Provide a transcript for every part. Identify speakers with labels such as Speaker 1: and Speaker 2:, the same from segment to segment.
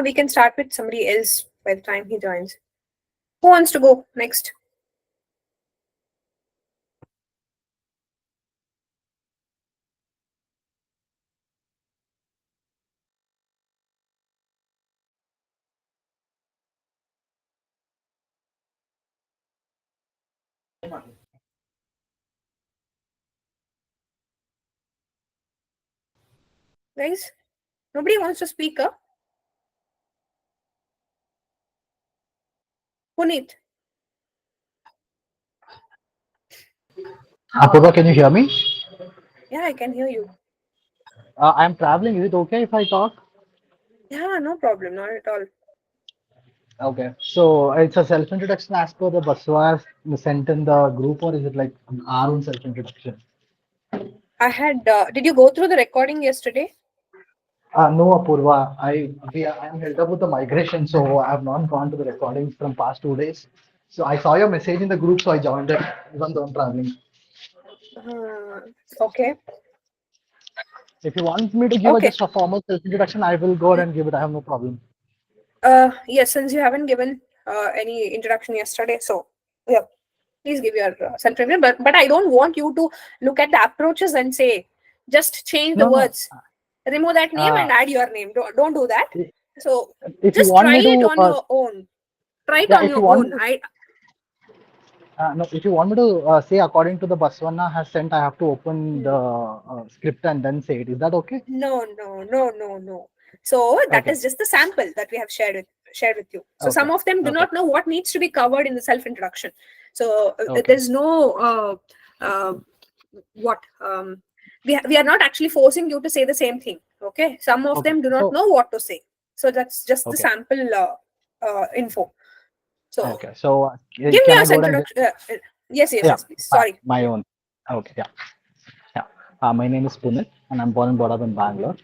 Speaker 1: We can start with somebody else by the time he joins. Who wants to go next? Guys, nobody wants to speak up. Puneet.
Speaker 2: Apurva, can you hear me?
Speaker 1: Yeah, I can hear you.
Speaker 2: I'm traveling. Is it okay if I talk?
Speaker 1: Yeah, no problem, not at all.
Speaker 2: Okay. So it's a self-introduction as per the Baswa sent in the group, or is it like our own self-introduction?
Speaker 1: I had. Did you go through the recording yesterday?
Speaker 2: No, Apurva. I'm held up with the migration, so I have not gone to the recordings from past 2 days. So I saw your message in the group, so I joined it, even though I'm traveling.
Speaker 1: Okay.
Speaker 2: If you want me to give a
Speaker 1: Okay.
Speaker 2: just a formal self-introduction, I will go ahead and give it. I have no problem.
Speaker 1: Yes, since you haven't given any introduction yesterday, so yeah, please give your self-introduction. But I don't want you to look at the approaches and say just change the
Speaker 2: No, no.
Speaker 1: words, remove that name
Speaker 2: Uh,
Speaker 1: and add your name. Don't do that. So
Speaker 2: if you
Speaker 1: just
Speaker 2: want
Speaker 1: try
Speaker 2: me
Speaker 1: it
Speaker 2: to,
Speaker 1: on your own. Try it
Speaker 2: yeah,
Speaker 1: on
Speaker 2: if you
Speaker 1: your
Speaker 2: want me
Speaker 1: own.
Speaker 2: to no, if you want me to say according to the Baswana has sent, I have to open the
Speaker 1: Hmm.
Speaker 2: script and then say it. Is that okay?
Speaker 1: No. So that
Speaker 2: Okay.
Speaker 1: is just the sample that we have shared with you. So some
Speaker 2: Okay.
Speaker 1: of them do
Speaker 2: Okay.
Speaker 1: not know what needs to be covered in the self-introduction. So
Speaker 2: Okay.
Speaker 1: there's no what we are not actually forcing you to say the same thing. Okay, some of
Speaker 2: Okay.
Speaker 1: them do not
Speaker 2: So,
Speaker 1: know what to say. So that's just the
Speaker 2: okay.
Speaker 1: sample info. So
Speaker 2: Okay. So,
Speaker 1: give me
Speaker 2: can I
Speaker 1: your
Speaker 2: go ahead and
Speaker 1: introduction.
Speaker 2: yeah,
Speaker 1: Yes, please. Sorry.
Speaker 2: my own. Okay. Yeah. Yeah. My name is Punit, and I'm born and brought up in Bangalore.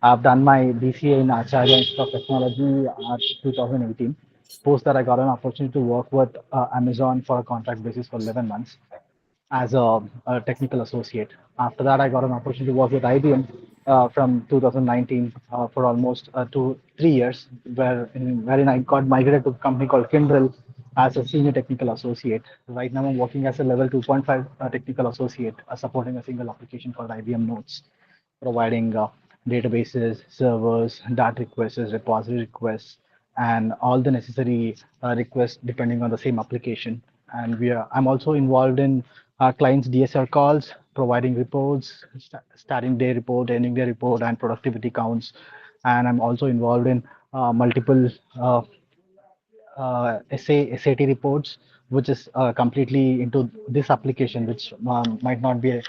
Speaker 2: I've done my BCA in Acharya Institute of Technology at 2018. Post that, I got an opportunity to work with Amazon for a contract basis for 11 months as a technical associate. After that, I got an opportunity to work with IBM from 2019 for almost 2 3 years, wherein I got migrated to a company called Kindrel as a senior technical associate. Right now, I'm working as a level 2.5 technical associate, supporting a single application called IBM Notes, providing databases, servers, data requests, repository requests, and all the necessary requests depending on the same application. And I'm also involved in our clients' DSR calls, providing reports, starting day report, ending day report, and productivity counts. And I'm also involved in multiple SAT reports, which is completely into this application, which might not be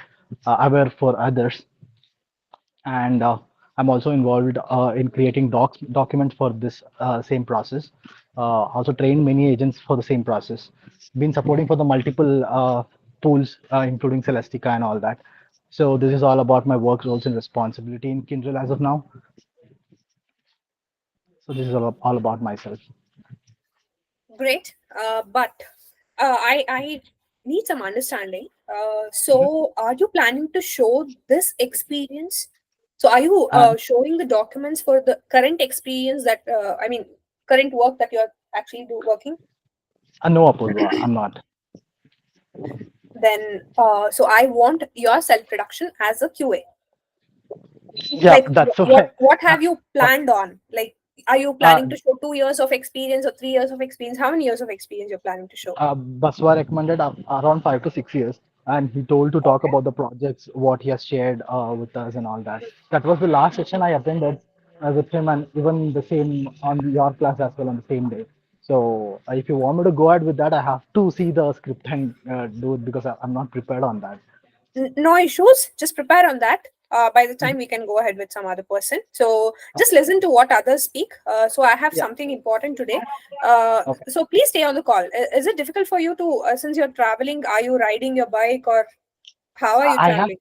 Speaker 2: aware for others. And I'm also involved in creating documents for this same process. Also trained many agents for the same process. Been supporting for the multiple tools, including Celestica and all that. So this is all about my work roles and responsibility in Kindle as of now. So this is all about myself.
Speaker 1: Great, but I need some understanding. So, are you planning to show this experience? So, are you
Speaker 2: Uh,
Speaker 1: showing the documents for the current experience that I mean, current work that you're actually working?
Speaker 2: no, Apurva, I'm not.
Speaker 1: Then, so I want your self production as a QA.
Speaker 2: Yeah,
Speaker 1: Like,
Speaker 2: that's
Speaker 1: what
Speaker 2: okay.
Speaker 1: what
Speaker 2: Uh,
Speaker 1: have you
Speaker 2: uh,
Speaker 1: planned on? Like, are you
Speaker 2: uh,
Speaker 1: planning to show 2 years of experience or 3 years of experience? How many years of experience you're planning to show?
Speaker 2: Baswa recommended around 5 to 6 years, and he told to talk
Speaker 1: Okay.
Speaker 2: about the projects, what he has shared with us, and all that. That was the last session I attended with him, and even the same on your class as well on the same day. So, if you want me to go ahead with that, I have to see the script and do it because I'm not prepared on that.
Speaker 1: No issues. Just prepare on that. By the time we can go ahead with some other person. So just listen to what others speak. So I have
Speaker 2: Yeah.
Speaker 1: something important today.
Speaker 2: Okay.
Speaker 1: So please stay on the call. Is it difficult for you to, since you're traveling, are you riding your bike or how are you
Speaker 2: I have
Speaker 1: traveling?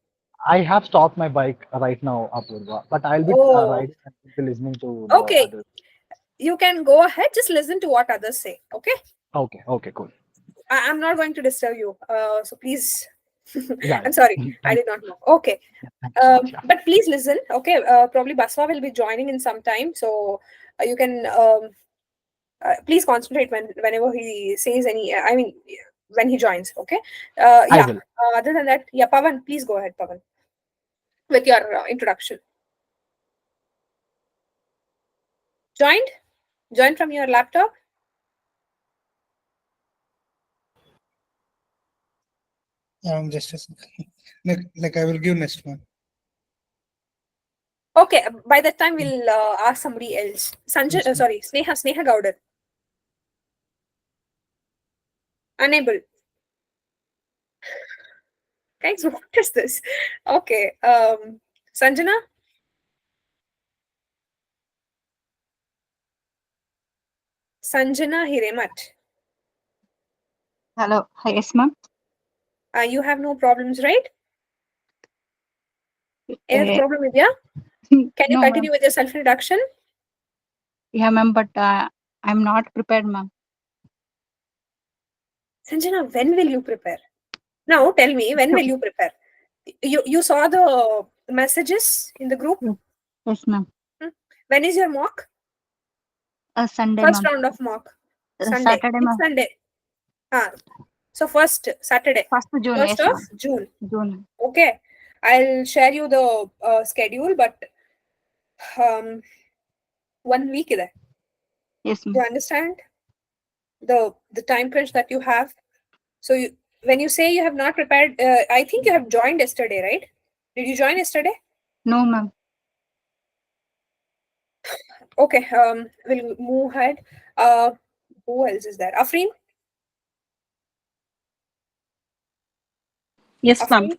Speaker 2: I have stopped my bike right now, Apurva, but I'll be
Speaker 1: Oh,
Speaker 2: riding and be listening to the
Speaker 1: okay.
Speaker 2: others.
Speaker 1: You can go ahead. Just listen to what others say. Okay.
Speaker 2: Okay. Okay. Cool.
Speaker 1: I'm not going to disturb you. So please.
Speaker 2: Yeah.
Speaker 1: I'm sorry.
Speaker 2: Yeah.
Speaker 1: I
Speaker 2: Thank
Speaker 1: did not know. Okay.
Speaker 2: you so much. Yeah.
Speaker 1: But please listen. Okay. Probably Baswa will be joining in some time. So You can please concentrate whenever he says any. I mean, when he joins. Okay.
Speaker 2: I
Speaker 1: Yeah.
Speaker 2: will.
Speaker 1: Other than that, yeah, Pavan, please go ahead, Pavan, with your introduction. Joined? Joined from your laptop?
Speaker 3: Just a second. Like I will give next one.
Speaker 1: Okay. By that time, we'll ask somebody else. Sanjay,
Speaker 3: Yes, ma'am.
Speaker 1: sorry, Sneha Gowder. Unable. Guys, what is this? Okay. Sanjana? Sanjana Hiremat.
Speaker 4: Hello. Hi, yes, ma'am.
Speaker 1: You have no problems, right? Any
Speaker 4: Uh,
Speaker 1: problem with you? Can you
Speaker 4: no, ma'am.
Speaker 1: continue with your self-introduction?
Speaker 4: Yeah, ma'am, but I'm not prepared, ma'am.
Speaker 1: Sanjana, when will you prepare? Now tell me, when will you prepare? You saw the messages in the group?
Speaker 4: Yes, yes, ma'am.
Speaker 1: Hmm? When is your mock?
Speaker 4: Sunday,
Speaker 1: First
Speaker 4: ma'am.
Speaker 1: round of mock. Sunday.
Speaker 4: Saturday,
Speaker 1: Which
Speaker 4: ma'am.
Speaker 1: Sunday? Ah, so first Saturday.
Speaker 4: 1st June,
Speaker 1: First
Speaker 4: yes,
Speaker 1: of
Speaker 4: ma'am.
Speaker 1: June.
Speaker 4: June.
Speaker 1: Okay. I'll share you the schedule, but um, 1 week is there.
Speaker 4: Yes,
Speaker 1: You
Speaker 4: ma'am.
Speaker 1: understand the time crunch that you have? So when you say you have not prepared, I think you have joined yesterday, right? Did you join yesterday?
Speaker 4: No, ma'am.
Speaker 1: Okay, we'll move ahead. Who else is there? Afreen?
Speaker 5: Yes, ma'am.
Speaker 1: Afreen?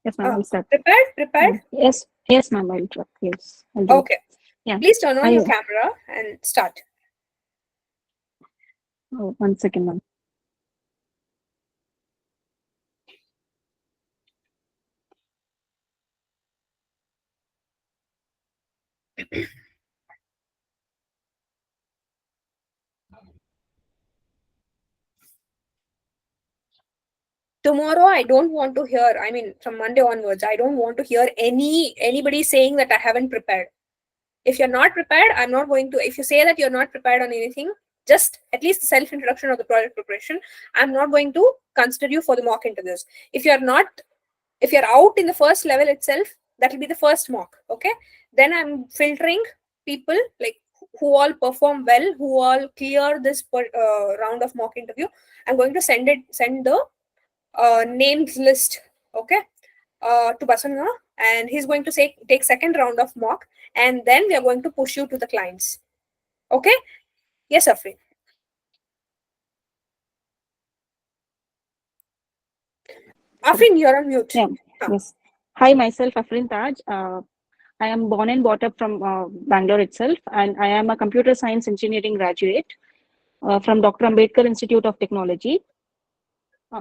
Speaker 5: Yes, ma'am. I'll start.
Speaker 1: Prepared? Prepared?
Speaker 5: Yes, yes, ma'am. I'll try. Yes, I'll do it.
Speaker 1: Okay.
Speaker 5: Yeah.
Speaker 1: Please turn on
Speaker 5: I.
Speaker 1: your camera and start.
Speaker 5: Oh, 1 second, ma'am.
Speaker 1: Tomorrow I don't want to hear, I mean from Monday onwards, I don't want to hear anybody saying that I haven't prepared. If you're not prepared, I'm not going to. If you say that you're not prepared on anything, just at least the self introduction or the project preparation, I'm not going to consider you for the mock interviews. If you're not, if you're out in the first level itself, that will be the first mock. Okay, then I'm filtering people like who all perform well, who all clear this round of mock interview. I'm going to send the names list, okay, to Basanga, and he's going to say take second round of mock, and then we are going to push you to the clients. Okay? Yes, Afri.
Speaker 5: Sorry.
Speaker 1: Afrin, you're on mute.
Speaker 5: Yeah.
Speaker 1: Huh.
Speaker 5: Yes. Hi, myself, Afrin Taj. I am born and brought up from Bangalore itself, and I am a computer science engineering graduate from Dr. Ambedkar Institute of Technology.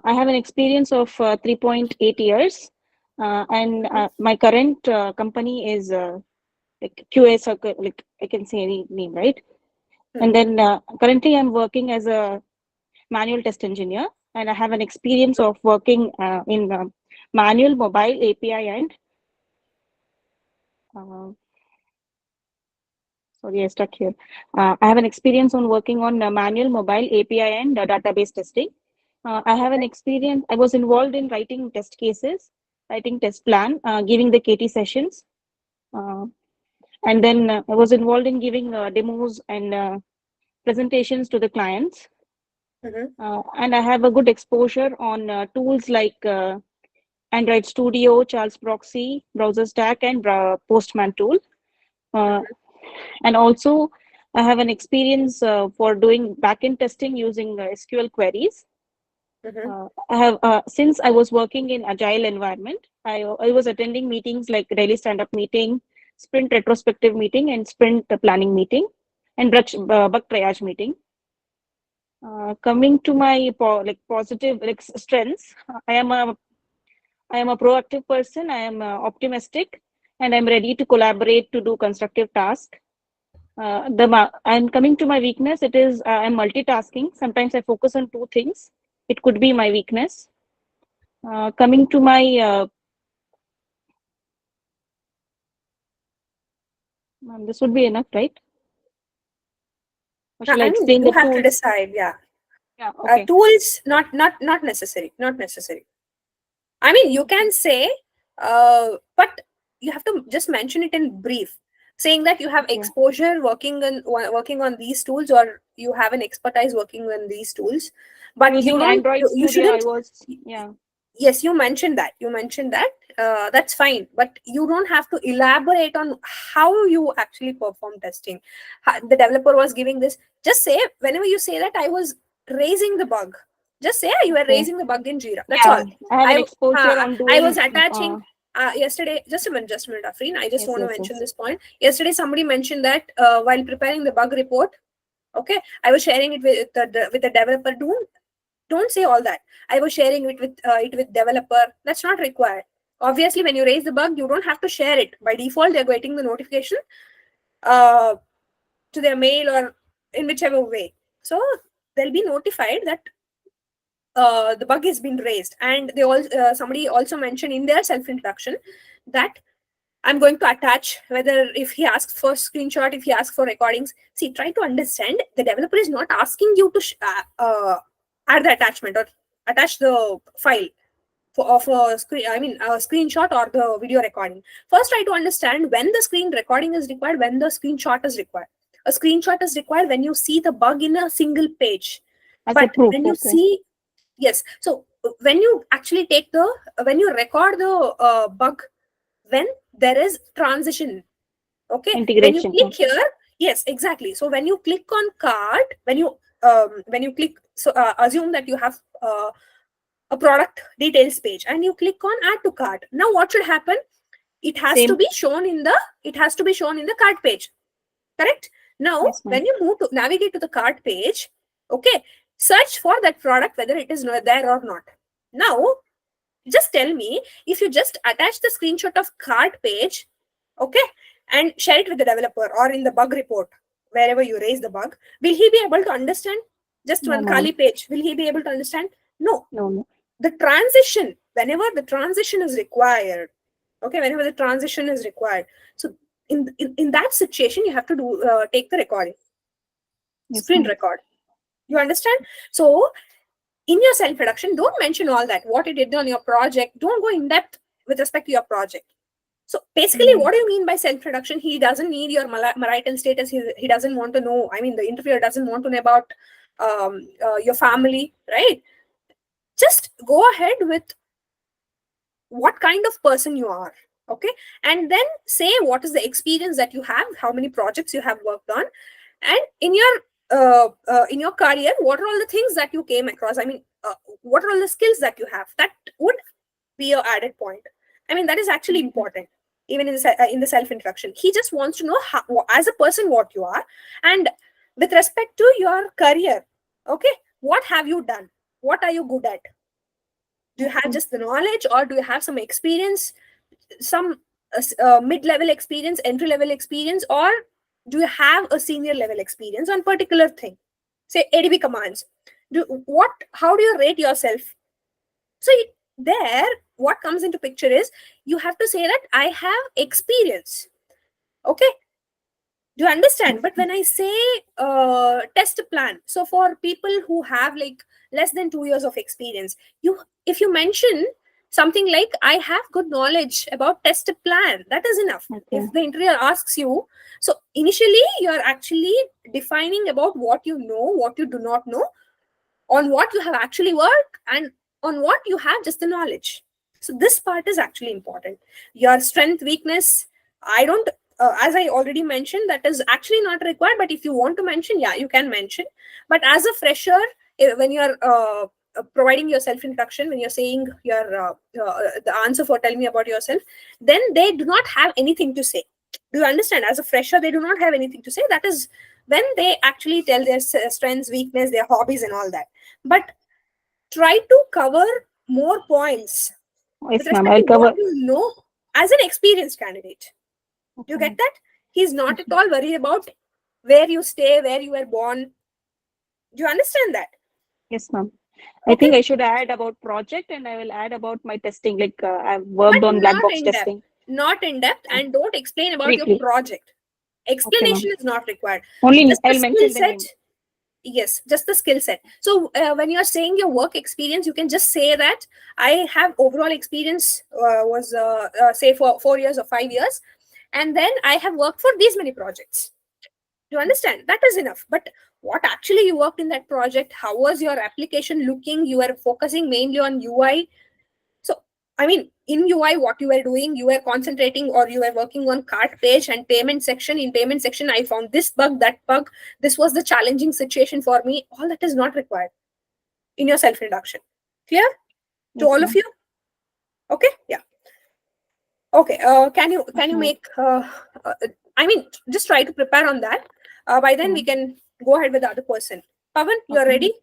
Speaker 5: I have an experience of 3.8 years, and my current company is like QA circle, like I can say any name, right? And then currently I'm working as a manual test engineer, and I have an experience of working in manual, mobile, API, and uh, sorry, I stuck here. I have an experience on working on manual, mobile, API, and database testing. I have an experience. I was involved in writing test cases, writing test plan, giving the KT sessions, uh, and then I was involved in giving demos and presentations to the clients. And I have a good exposure on tools like Android Studio, Charles Proxy, Browser Stack, and Postman tool. And also, I have an experience for doing backend testing using SQL queries. I have since I was working in agile environment, I was attending meetings like daily stand-up meeting, sprint retrospective meeting, and sprint planning meeting, and bug triage meeting. Coming to my positive strengths, I am a proactive person. I am optimistic, and I'm ready to collaborate to do constructive tasks. And coming to my weakness, it is I'm multitasking. Sometimes I focus on two things. It could be my weakness. Coming to my this would be enough, right? Or shall I
Speaker 1: I mean,
Speaker 5: explain
Speaker 1: you
Speaker 5: the
Speaker 1: have to
Speaker 5: tools?
Speaker 1: decide. Yeah.
Speaker 5: Yeah, okay.
Speaker 1: Tools, not necessary. Not necessary. I mean, you can say, but you have to just mention it in brief, saying that you have
Speaker 5: Okay.
Speaker 1: exposure working on these tools, or you have an expertise working on these tools. But you
Speaker 5: Using
Speaker 1: don't.
Speaker 5: Android
Speaker 1: You
Speaker 5: Studio, I
Speaker 1: shouldn't.
Speaker 5: was, yeah.
Speaker 1: Yes, you mentioned that. That's fine, but you don't have to elaborate on how you actually perform testing. The developer was giving this. Just say, whenever you say that I was raising the bug, just say you were
Speaker 5: Okay.
Speaker 1: raising the bug in Jira. That's
Speaker 5: Yeah,
Speaker 1: all.
Speaker 5: I have an
Speaker 1: I
Speaker 5: exposure on
Speaker 1: I
Speaker 5: doing
Speaker 1: was attaching yesterday. Just a minute, Afreen. I just
Speaker 5: yes,
Speaker 1: want to
Speaker 5: yes,
Speaker 1: mention
Speaker 5: yes.
Speaker 1: this point. Yesterday, somebody mentioned that while preparing the bug report, okay, I was sharing it with the developer. Don't say all that. I was sharing it with developer. That's not required. Obviously, when you raise the bug, you don't have to share it. By default, they're getting the notification uh, to their mail or in whichever way. So they'll be notified that the bug has been raised. And they all somebody also mentioned in their self introduction that I'm going to attach, whether if he asks for screenshot, if he asks for recordings. See, try to understand, the developer is not asking you to add the attachment or attach the file of a screen, I mean, a screenshot or the video recording. First, try to understand when the screen recording is required, when the screenshot is required. A screenshot is required when you see the bug in a single page.
Speaker 5: As a
Speaker 1: But
Speaker 5: proof,
Speaker 1: when you
Speaker 5: okay.
Speaker 1: see, yes, so when you actually when you record the bug, when there is transition, okay, when you
Speaker 5: Integration,
Speaker 1: click
Speaker 5: okay.
Speaker 1: here, yes, exactly. So when you click on cart, when you click, so assume that you have a product details page and you click on add to cart. Now what should happen? It has to
Speaker 5: Same.
Speaker 1: be shown in the cart page, correct? Now
Speaker 5: Yes, ma'am.
Speaker 1: when you navigate to the cart page, okay, search for that product whether it is there or not. Now just tell me, if you just attach the screenshot of cart page, okay, and share it with the developer or in the bug report, wherever you raise the bug, will he be able to understand? Just
Speaker 5: No,
Speaker 1: one
Speaker 5: ma'am.
Speaker 1: kali page, will he be able to understand? No.
Speaker 5: No, no.
Speaker 1: The transition, whenever the transition is required, okay, whenever the transition is required, so in that situation, you have to take the recording,
Speaker 5: Yes,
Speaker 1: screen
Speaker 5: ma'am.
Speaker 1: record. You understand? So in your self introduction, don't mention all that, what you did on your project. Don't go in depth with respect to your project. So basically,
Speaker 5: Mm.
Speaker 1: what do you mean by self introduction? He doesn't need your marital status. He doesn't want to know. I mean, the interviewer doesn't want to know about your family, right? Just go ahead with what kind of person you are, okay, and then say what is the experience that you have, how many projects you have worked on, and in your career, what are all the things that you came across. I mean, what are all the skills that you have that would be your added point. I mean, that is actually important. Even in the self introduction, he just wants to know how, as a person, what you are, and with respect to your career, okay, what have you done, what are you good at. Do you have just the knowledge, or do you have some experience, some mid-level experience, entry-level experience, or do you have a senior level experience on particular thing? Say ADB commands. How do you rate yourself? So there, what comes into picture is you have to say that I have experience. Okay, do you understand? But when I say test plan, so for people who have like less than 2 years of experience, if you mention something like I have good knowledge about test plan, that is enough.
Speaker 5: Okay.
Speaker 1: If the interviewer asks you, so initially you're actually defining about what you know, what you do not know, on what you have actually worked, and on what you have just the knowledge. So this part is actually important. Your strength, weakness, I don't as I already mentioned, that is actually not required, but if you want to mention, yeah, you can mention. But as a fresher, when you're providing your self introduction, when you're saying your the answer for tell me about yourself, then they do not have anything to say. Do you understand? As a fresher, they do not have anything to say. That is when they actually tell their strengths, weakness, their hobbies, and all that. But try to cover more points with
Speaker 5: Yes, ma'am.
Speaker 1: respect
Speaker 5: I'll
Speaker 1: to what
Speaker 5: cover.
Speaker 1: you know as an experienced candidate. Do you
Speaker 5: Okay.
Speaker 1: get that? He's not at all worried about where you stay, where you were born. Do you understand that?
Speaker 5: Yes, ma'am. I
Speaker 1: Okay,
Speaker 5: think I should add about project, and I will add about my testing. Like I've
Speaker 1: but
Speaker 5: worked on black
Speaker 1: not
Speaker 5: box
Speaker 1: in depth.
Speaker 5: testing.
Speaker 1: Not in depth,
Speaker 5: Yeah.
Speaker 1: and don't explain about your
Speaker 5: Briefly.
Speaker 1: project.
Speaker 5: Okay,
Speaker 1: Explanation
Speaker 5: ma'am.
Speaker 1: is not required.
Speaker 5: Only
Speaker 1: Just a
Speaker 5: I'll
Speaker 1: skill
Speaker 5: mention the
Speaker 1: set.
Speaker 5: name.
Speaker 1: Yes, just the skill set. So when you're saying your work experience, you can just say that I have overall experience was say for 4 years or 5 years, and then I have worked for these many projects. You understand? That is enough. But what actually you worked in that project? How was your application looking? You were focusing mainly on UI. So, I mean, in UI, what you were doing, you were concentrating or you were working on cart page and payment section. In payment section, I found this bug, that bug. This was the challenging situation for me. All that is not required in your self introduction. Clear to
Speaker 5: Yes,
Speaker 1: all
Speaker 5: ma'am.
Speaker 1: of you? Okay. Yeah. Okay. Can you
Speaker 5: Okay.
Speaker 1: make? Uh, I mean, just try to prepare on that. By then, we can go ahead with the other person. Pavan, you are
Speaker 5: Okay.
Speaker 1: ready?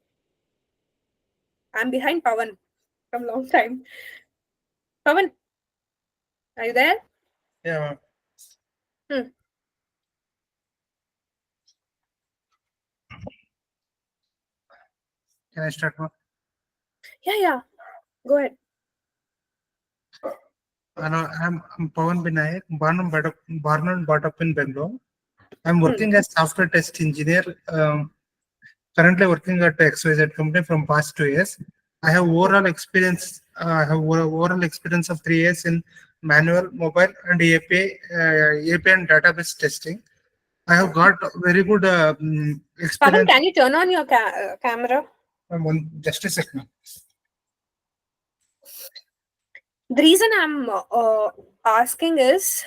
Speaker 1: I'm behind Pavan from long time. Pavan, are you there?
Speaker 3: Yeah.
Speaker 1: Hmm.
Speaker 3: Can I start now?
Speaker 1: Yeah. Go ahead.
Speaker 3: Hello, I'm Pawan Binayak, born and brought up in Bangalore. I'm
Speaker 1: Hmm.
Speaker 3: working as software test engineer. Currently working at XYZ company from past 2 years. I have overall experience. I have overall experience of 3 years in manual, mobile, and API and database testing. I have got very good
Speaker 1: Pavan,
Speaker 3: experience.
Speaker 1: can you turn on your camera?
Speaker 3: Just a second.
Speaker 1: The reason I'm asking is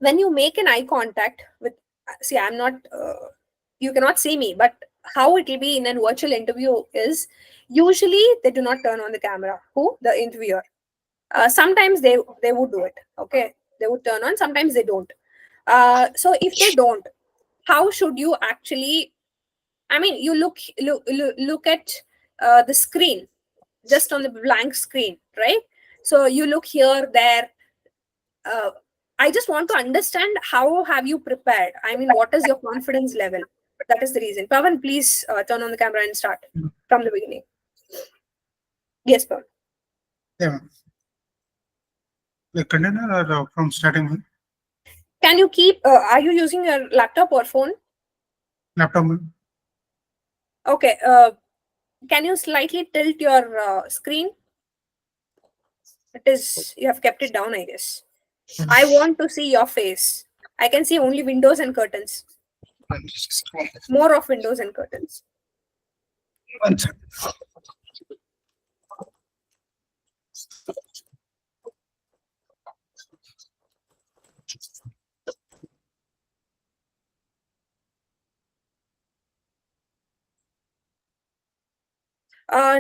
Speaker 1: when you make an eye contact with, see, I'm not, you cannot see me, but how it will be in a virtual interview is usually they do not turn on the camera. Who? The interviewer. Sometimes they would do it. Okay, they would turn on. Sometimes they don't. So if they don't, how should you actually? I mean, you look at the screen, just on the blank screen, right? So you look here, there. Uh, I just want to understand how have you prepared? I mean, what is your confidence level? That is the reason. Pavan, please turn on the camera and start from the beginning. Yes, Pavan.
Speaker 3: Yeah. The container or from starting
Speaker 1: Can you keep? Are you using your laptop or phone?
Speaker 3: laptop?
Speaker 1: Okay. Can you slightly tilt your screen? It is you have kept it down, I guess. I want to see your face. I can see only windows and curtains. More of windows and curtains.
Speaker 3: One second.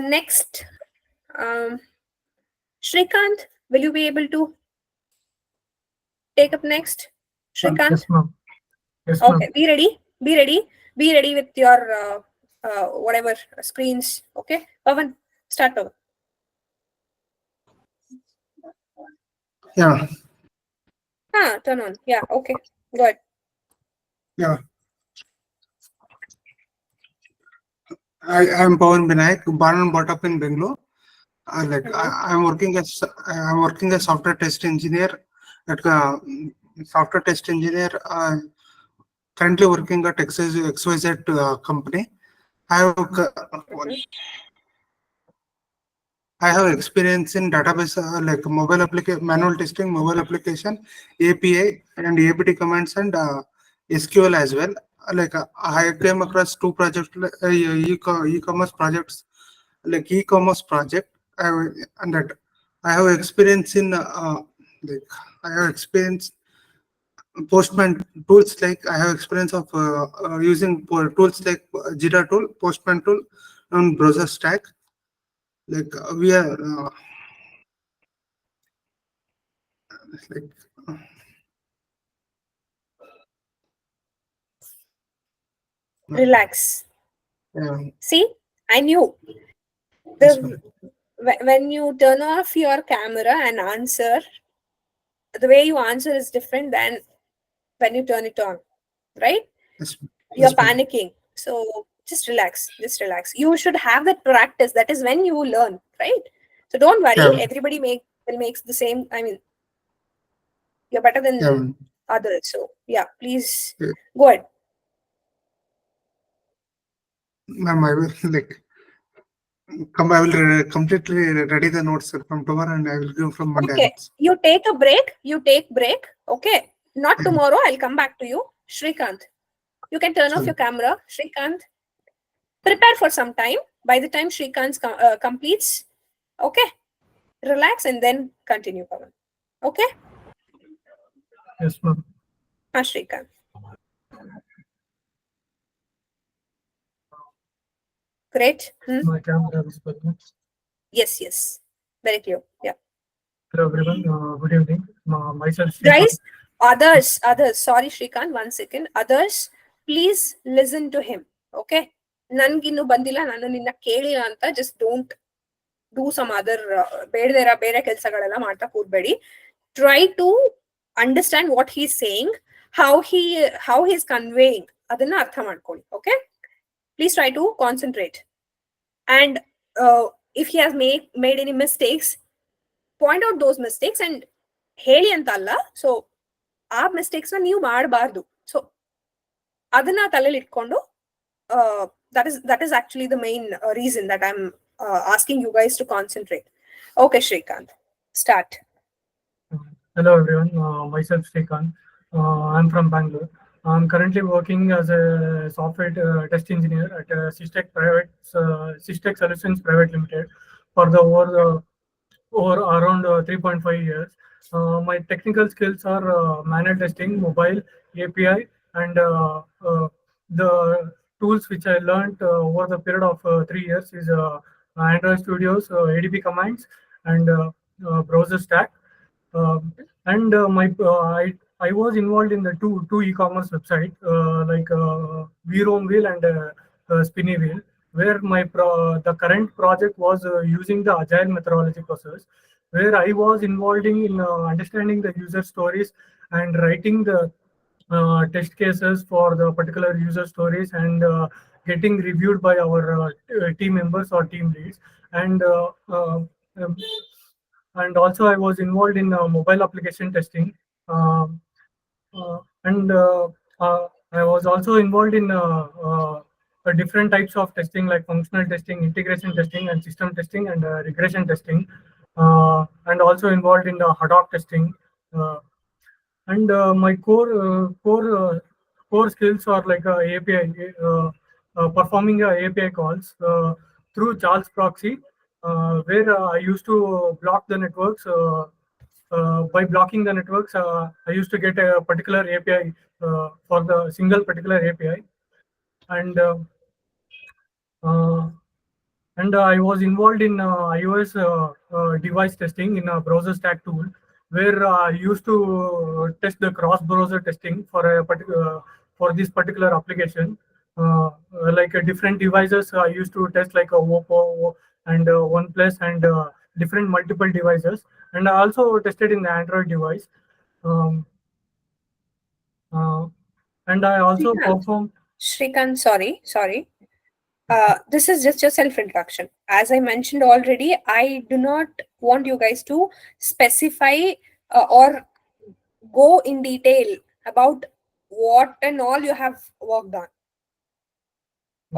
Speaker 1: Next, Shrikant, will you be able to take up next? Shrikant?
Speaker 3: Yes, ma'am. Yes, ma'am.
Speaker 1: Okay, be ready. Be ready. Be ready with your whatever screens. Okay, Pavan, start Pavan.
Speaker 3: Yeah.
Speaker 1: Turn on. Yeah, okay. Go ahead.
Speaker 3: Yeah. I'm Pawan Binayak, born and brought up in Bangalore. I'm working as software test engineer at software test engineer. Currently working at XYZ company. I have
Speaker 1: Mhm.
Speaker 3: I have experience in database like mobile application, manual testing, mobile application, API and APT commands and SQL as well. I came across two projects, e-commerce projects, like e-commerce project. And that I have experience in like I have experience Postman tools. Like I have experience of using tools like Jira tool, Postman tool, and browser stack. We are like
Speaker 1: Relax.
Speaker 3: yeah,
Speaker 1: See, I knew
Speaker 3: yes, ma'am.
Speaker 1: when you turn off your camera and answer, the way you answer is different than when you turn it on, right?
Speaker 3: Yes, ma'am.
Speaker 1: You're
Speaker 3: Yes, ma'am.
Speaker 1: panicking. So just relax. Just relax. You should have that practice. That is when you learn, right? So don't worry.
Speaker 3: Yeah,
Speaker 1: Everybody will makes the same. I mean, you're better
Speaker 3: yeah,
Speaker 1: than others. So yeah, please
Speaker 3: yeah.
Speaker 1: go ahead.
Speaker 3: Ma'am, I will I will completely ready the notes from tomorrow and I will give from Monday.
Speaker 1: Okay, you take a break. Okay, not tomorrow. I'll come back to you. Shrikant, you can turn off your camera. Shrikant, prepare for some time. By the time Shrikant completes, okay, relax and then continue, Pawan. Okay?
Speaker 6: Yes, ma'am.
Speaker 1: Shrikant. Great.
Speaker 6: My camera is working.
Speaker 1: Yes. Very clear. Yeah.
Speaker 6: Hello, everyone. Good evening. Myself,
Speaker 1: Guys, others. Sorry, Shrikant, 1 second. Others, please listen to him. Okay? ನನ್ಗಿನ್ನು ಬಂದಿಲ್ಲ, ನಾನು ನಿನ್ನ ಕೇಳಿಲ್ಲ ಅಂತ just don't do some other ಬೇರೆ ಕೆಲಸಗಳೆಲ್ಲ ಮಾಡ್ತಾ ಕೂರ್ಬೇಡಿ. Try to understand what he's saying, how he's conveying, ಅದನ್ನ ಅರ್ಥ ಮಾಡ್ಕೊಳ್ಳಿ. Okay, please try to concentrate. And if he has made any mistakes, point out those mistakes and ಹೇಳಿ ಅಂತ ಅಲ್ಲ. ಸೊ ಆ ಮಿಸ್ಟೇಕ್ಸ್ ನ ನೀವು ಮಾಡಬಾರ್ದು. ಸೊ ಅದನ್ನ ತಲೆಯಲ್ಲಿ ಇಟ್ಕೊಂಡು that is actually the main reason that I'm asking you guys to concentrate. Okay, Shrikant, start.
Speaker 6: Hello, everyone. Myself, Srikanth. I'm from Bangalore. I'm currently working as a software test engineer at Systech Solutions Private Limited for the over around 3.5 years. My technical skills are manual testing, mobile, API, and the tools which I learned over the period of 3 years is Android Studios, ADB commands, and browser stack. And I was involved in the two e-commerce website like VROM Wheel and Spinny Wheel, where the current project was using the agile methodology process, where I was involved in understanding the user stories and writing the test cases for the particular user stories and getting reviewed by our team members or team leads. And and also I was involved in mobile application testing. And I was also involved in different types of testing like functional testing, integration testing, and system testing and regression testing, and also involved in the Haddock testing. And my core skills are like API, performing API calls through Charles proxy, where I used to block the networks. By blocking the networks, I used to get a particular API for the single particular API, and I was involved in iOS device testing in a browser stack tool, where I used to test the cross-browser testing for a particular for this particular application. Like different devices, I used to test like a Oppo and OnePlus and different multiple devices, and I also tested in the Android device. And I also performed.
Speaker 1: Shrikant, sorry. This is just your self-introduction. As I mentioned already, I do not want you guys to specify or go in detail about what and all you have worked on.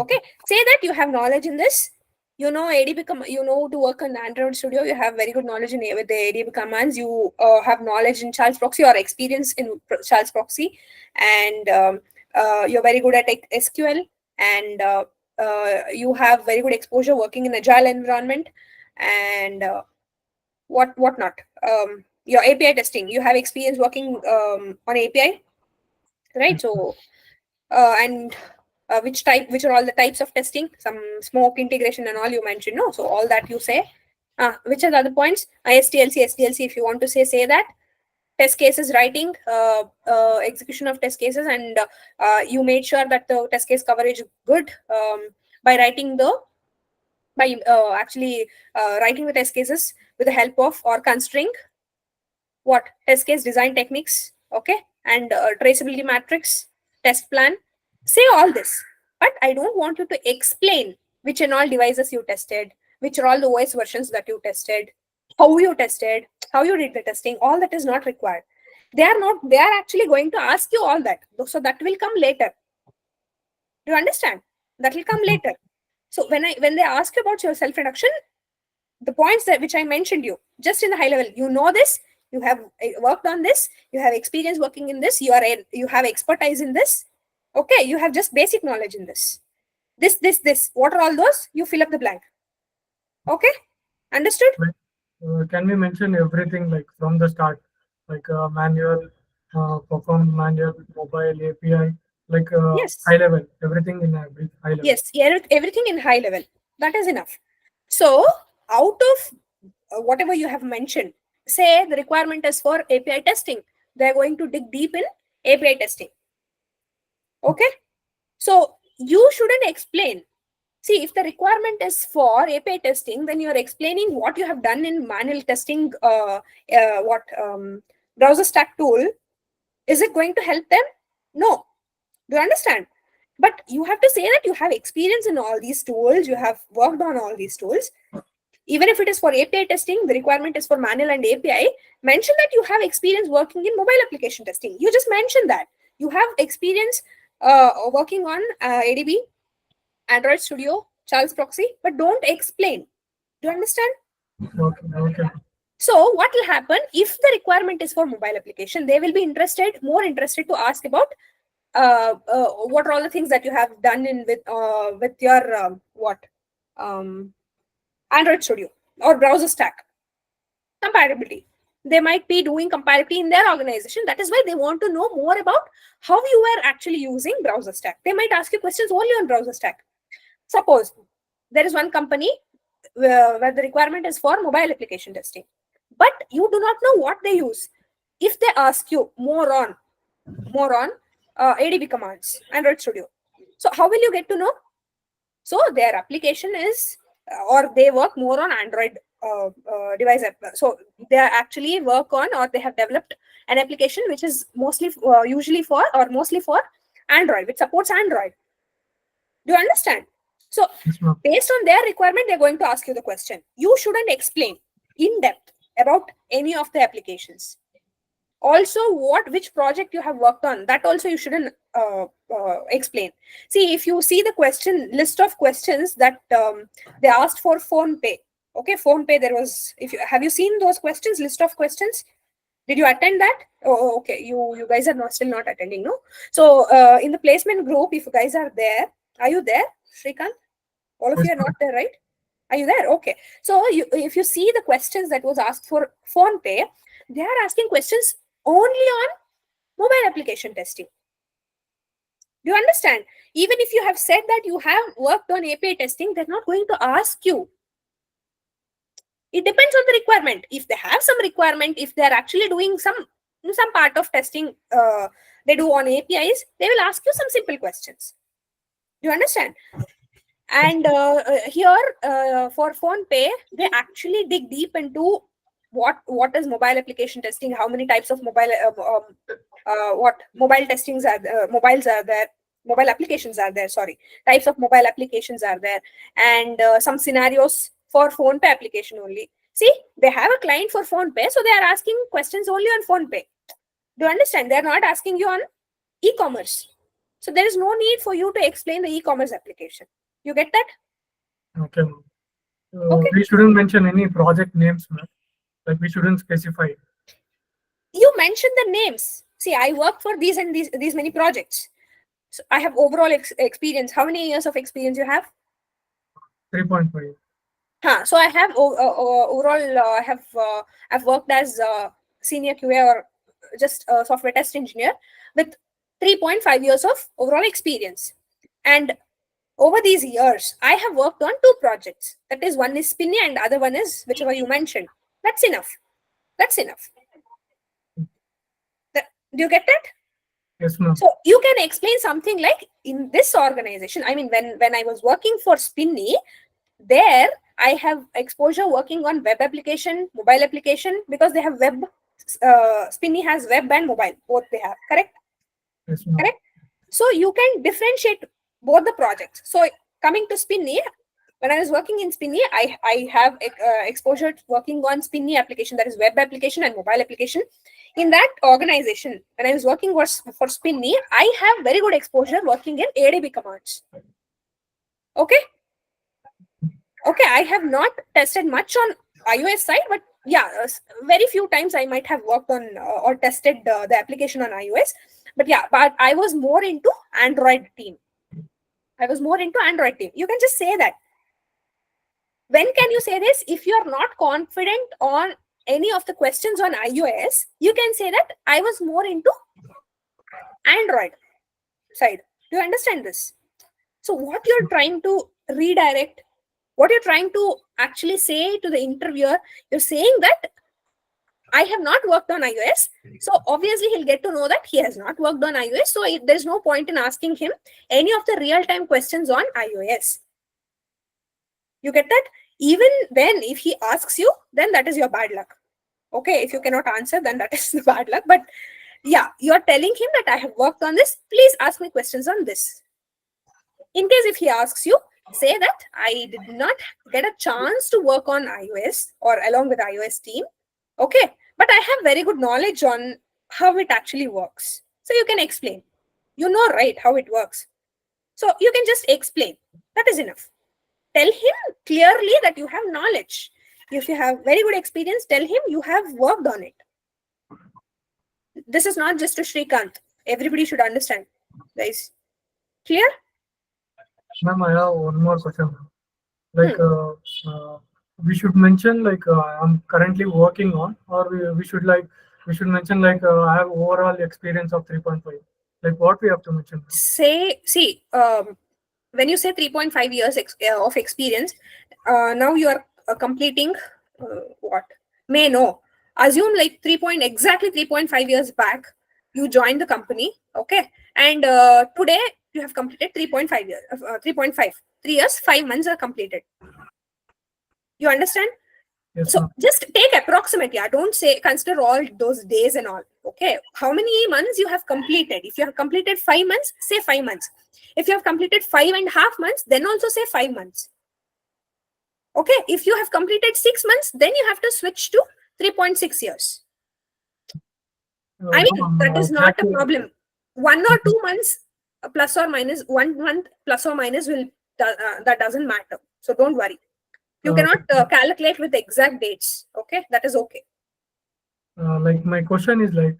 Speaker 1: Okay, say that you have knowledge in this. You know ADB, you know to work on Android Studio. You have very good knowledge with the ADB commands. You have knowledge in Charles proxy or experience in Charles proxy, and you're very good at SQL, and you have very good exposure working in agile environment, and what not. Your API testing. You have experience working on API, right? So and which are all the types of testing? Some smoke integration and all you mentioned, no? So all that you say. Which are the other points? SDLC. If you want to say that. Test cases writing, execution of test cases, and you made sure that the test case coverage is good by writing the test cases with the help of or considering what test case design techniques, okay, and traceability matrix, test plan. Say all this, but I don't want you to explain which and all devices you tested, which are all the OS versions that you tested, how you tested, how you did the testing. All that is not required. They are actually going to ask you all that. So that will come later. Do you understand? That will come later. So when they ask you about your self-introduction, the points that which I mentioned you, just in the high level, you know this, you have worked on this, you have experience working in this, you have expertise in this. Okay, you have just basic knowledge in this. This. What are all those? You fill up the blank. Okay, understood?
Speaker 6: Can we mention everything like from the start, like manual, perform manual, mobile, API, like
Speaker 1: Yes.
Speaker 6: high level, everything in a brief high level?
Speaker 1: Yes, everything in high level. That is enough. So out of whatever you have mentioned, say the requirement is for API testing. They're going to dig deep in API testing. Okay. So you shouldn't explain. See, if the requirement is for API testing, then you're explaining what you have done in manual testing, browser stack tool. Is it going to help them? No. Do you understand? But you have to say that you have experience in all these tools, you have worked on all these tools. Even if it is for API testing, the requirement is for manual and API, mention that you have experience working in mobile application testing. You just mention that. You have experience working on ADB, Android Studio, Charles Proxy, but don't explain. Do you understand?
Speaker 6: Okay.
Speaker 1: So what will happen if the requirement is for mobile application? They will be more interested to ask about what are all the things that you have done with your Android Studio or browser stack compatibility. They might be doing compatibility in their organization. That is why they want to know more about how you are actually using browser stack. They might ask you questions only on browser stack. Suppose there is one company where the requirement is for mobile application testing, but you do not know what they use. If they ask you more on ADB commands, Android Studio, so how will you get to know? So their application is, or they work more on Android device. So they actually work on, or they have developed an application which is mostly mostly for Android, which supports Android. Do you understand? So based on their requirement, they're going to ask you the question. You shouldn't explain in depth about any of the applications. Also, which project you have worked on, that also you shouldn't explain. See, if you see the list of questions that they asked for phone pay. Okay, phone pay, have you seen those questions, list of questions? Did you attend that? Oh, okay. You guys are still not attending, no? So in the placement group, if you guys are you there, Shrikant? All of you are not there, right? Are you there? Okay. So if you see the questions that was asked for phone pay, they are asking questions only on mobile application testing. Do you understand? Even if you have said that you have worked on API testing, they're not going to ask you. It depends on the requirement. If they have some requirement, if they're actually doing some part of testing they do on APIs, they will ask you some simple questions. Do you understand? And here for phone pay, they actually dig deep into what is mobile application testing, how many types of mobile mobile testings mobile applications are there, types of mobile applications are there, and some scenarios for phone pay application only. See, they have a client for phone pay, so they are asking questions only on phone pay. Do you understand? They are not asking you on e-commerce. So there is no need for you to explain the e-commerce application. You get that?
Speaker 6: Okay. We shouldn't mention any project names, ma'am. Like we shouldn't specify.
Speaker 1: You mentioned the names. See, I work for these and these many projects. So I have overall experience. How many years of experience you have?
Speaker 6: 3.5.
Speaker 1: So I have overall. I've worked as senior QA or just a software test engineer with 3.5 years of overall experience. And over these years, I have worked on 2 projects. That is, one is Spinny and the other one is whichever you mentioned. That's enough. Do you get that?
Speaker 6: Yes, ma'am.
Speaker 1: So you can explain something like, in this organization, I mean, when I was working for Spinny, there I have exposure working on web application, mobile application, because they have web. Spinny has web and mobile, both they have. Correct?
Speaker 6: Yes, ma'am.
Speaker 1: Correct. So you can differentiate both the projects. So coming to Spinny, when I was working in Spinny, I have exposure to working on Spinny application, that is web application and mobile application. In that organization, when I was working for Spinny, I have very good exposure working in ADB commands. Okay. Okay, I have not tested much on iOS side, but yeah, very few times I might have worked on or tested the application on iOS. But yeah, but I was more into Android team. I was more into Android team. You can just say that. When can you say this? If you are not confident on any of the questions on iOS, you can say that I was more into Android side. Do you understand this? So what you're trying to redirect, what you're trying to actually say to the interviewer, you're saying that I have not worked on iOS. So obviously he'll get to know that he has not worked on iOS. So there's no point in asking him any of the real-time questions on iOS. You get that? Even then, if he asks you, then that is your bad luck. Okay, if you cannot answer, then that is the bad luck. But yeah, you're telling him that I have worked on this. Please ask me questions on this. In case if he asks you, say that I did not get a chance to work on iOS or along with iOS team. Okay, but I have very good knowledge on how it actually works. So you can explain. You know, right, how it works. So you can just explain. That is enough. Tell him clearly that you have knowledge. If you have very good experience, tell him you have worked on it. This is not just to Shrikant. Everybody should understand. Guys, clear?
Speaker 6: Ma'am, I have one more question. Like, we should mention like I'm currently working on, or we should mention like I have overall experience of 3.5. Like, what we have to mention?
Speaker 1: See, when you say 3.5 years of experience, now you are completing what? May no. Assume like exactly 3.5 years back, you joined the company, okay? And today you have completed 3.5 years, 3.5. 3 years, 5 months are completed. You understand?
Speaker 6: Yes,
Speaker 1: So
Speaker 6: ma'am.
Speaker 1: just take approximate. Yeah, don't say consider all those days and all. Okay, how many months you have completed? If you have completed 5 months, say 5 months. If you have completed 5.5 months, then also say 5 months. Okay, if you have completed 6 months, then you have to switch to 3.6 years. I mean, that is not a problem. 1 or 2 months plus or minus, 1 month plus or minus will that doesn't matter. So don't worry. You cannot calculate with exact dates. Okay, that is okay.
Speaker 6: Like my question is like,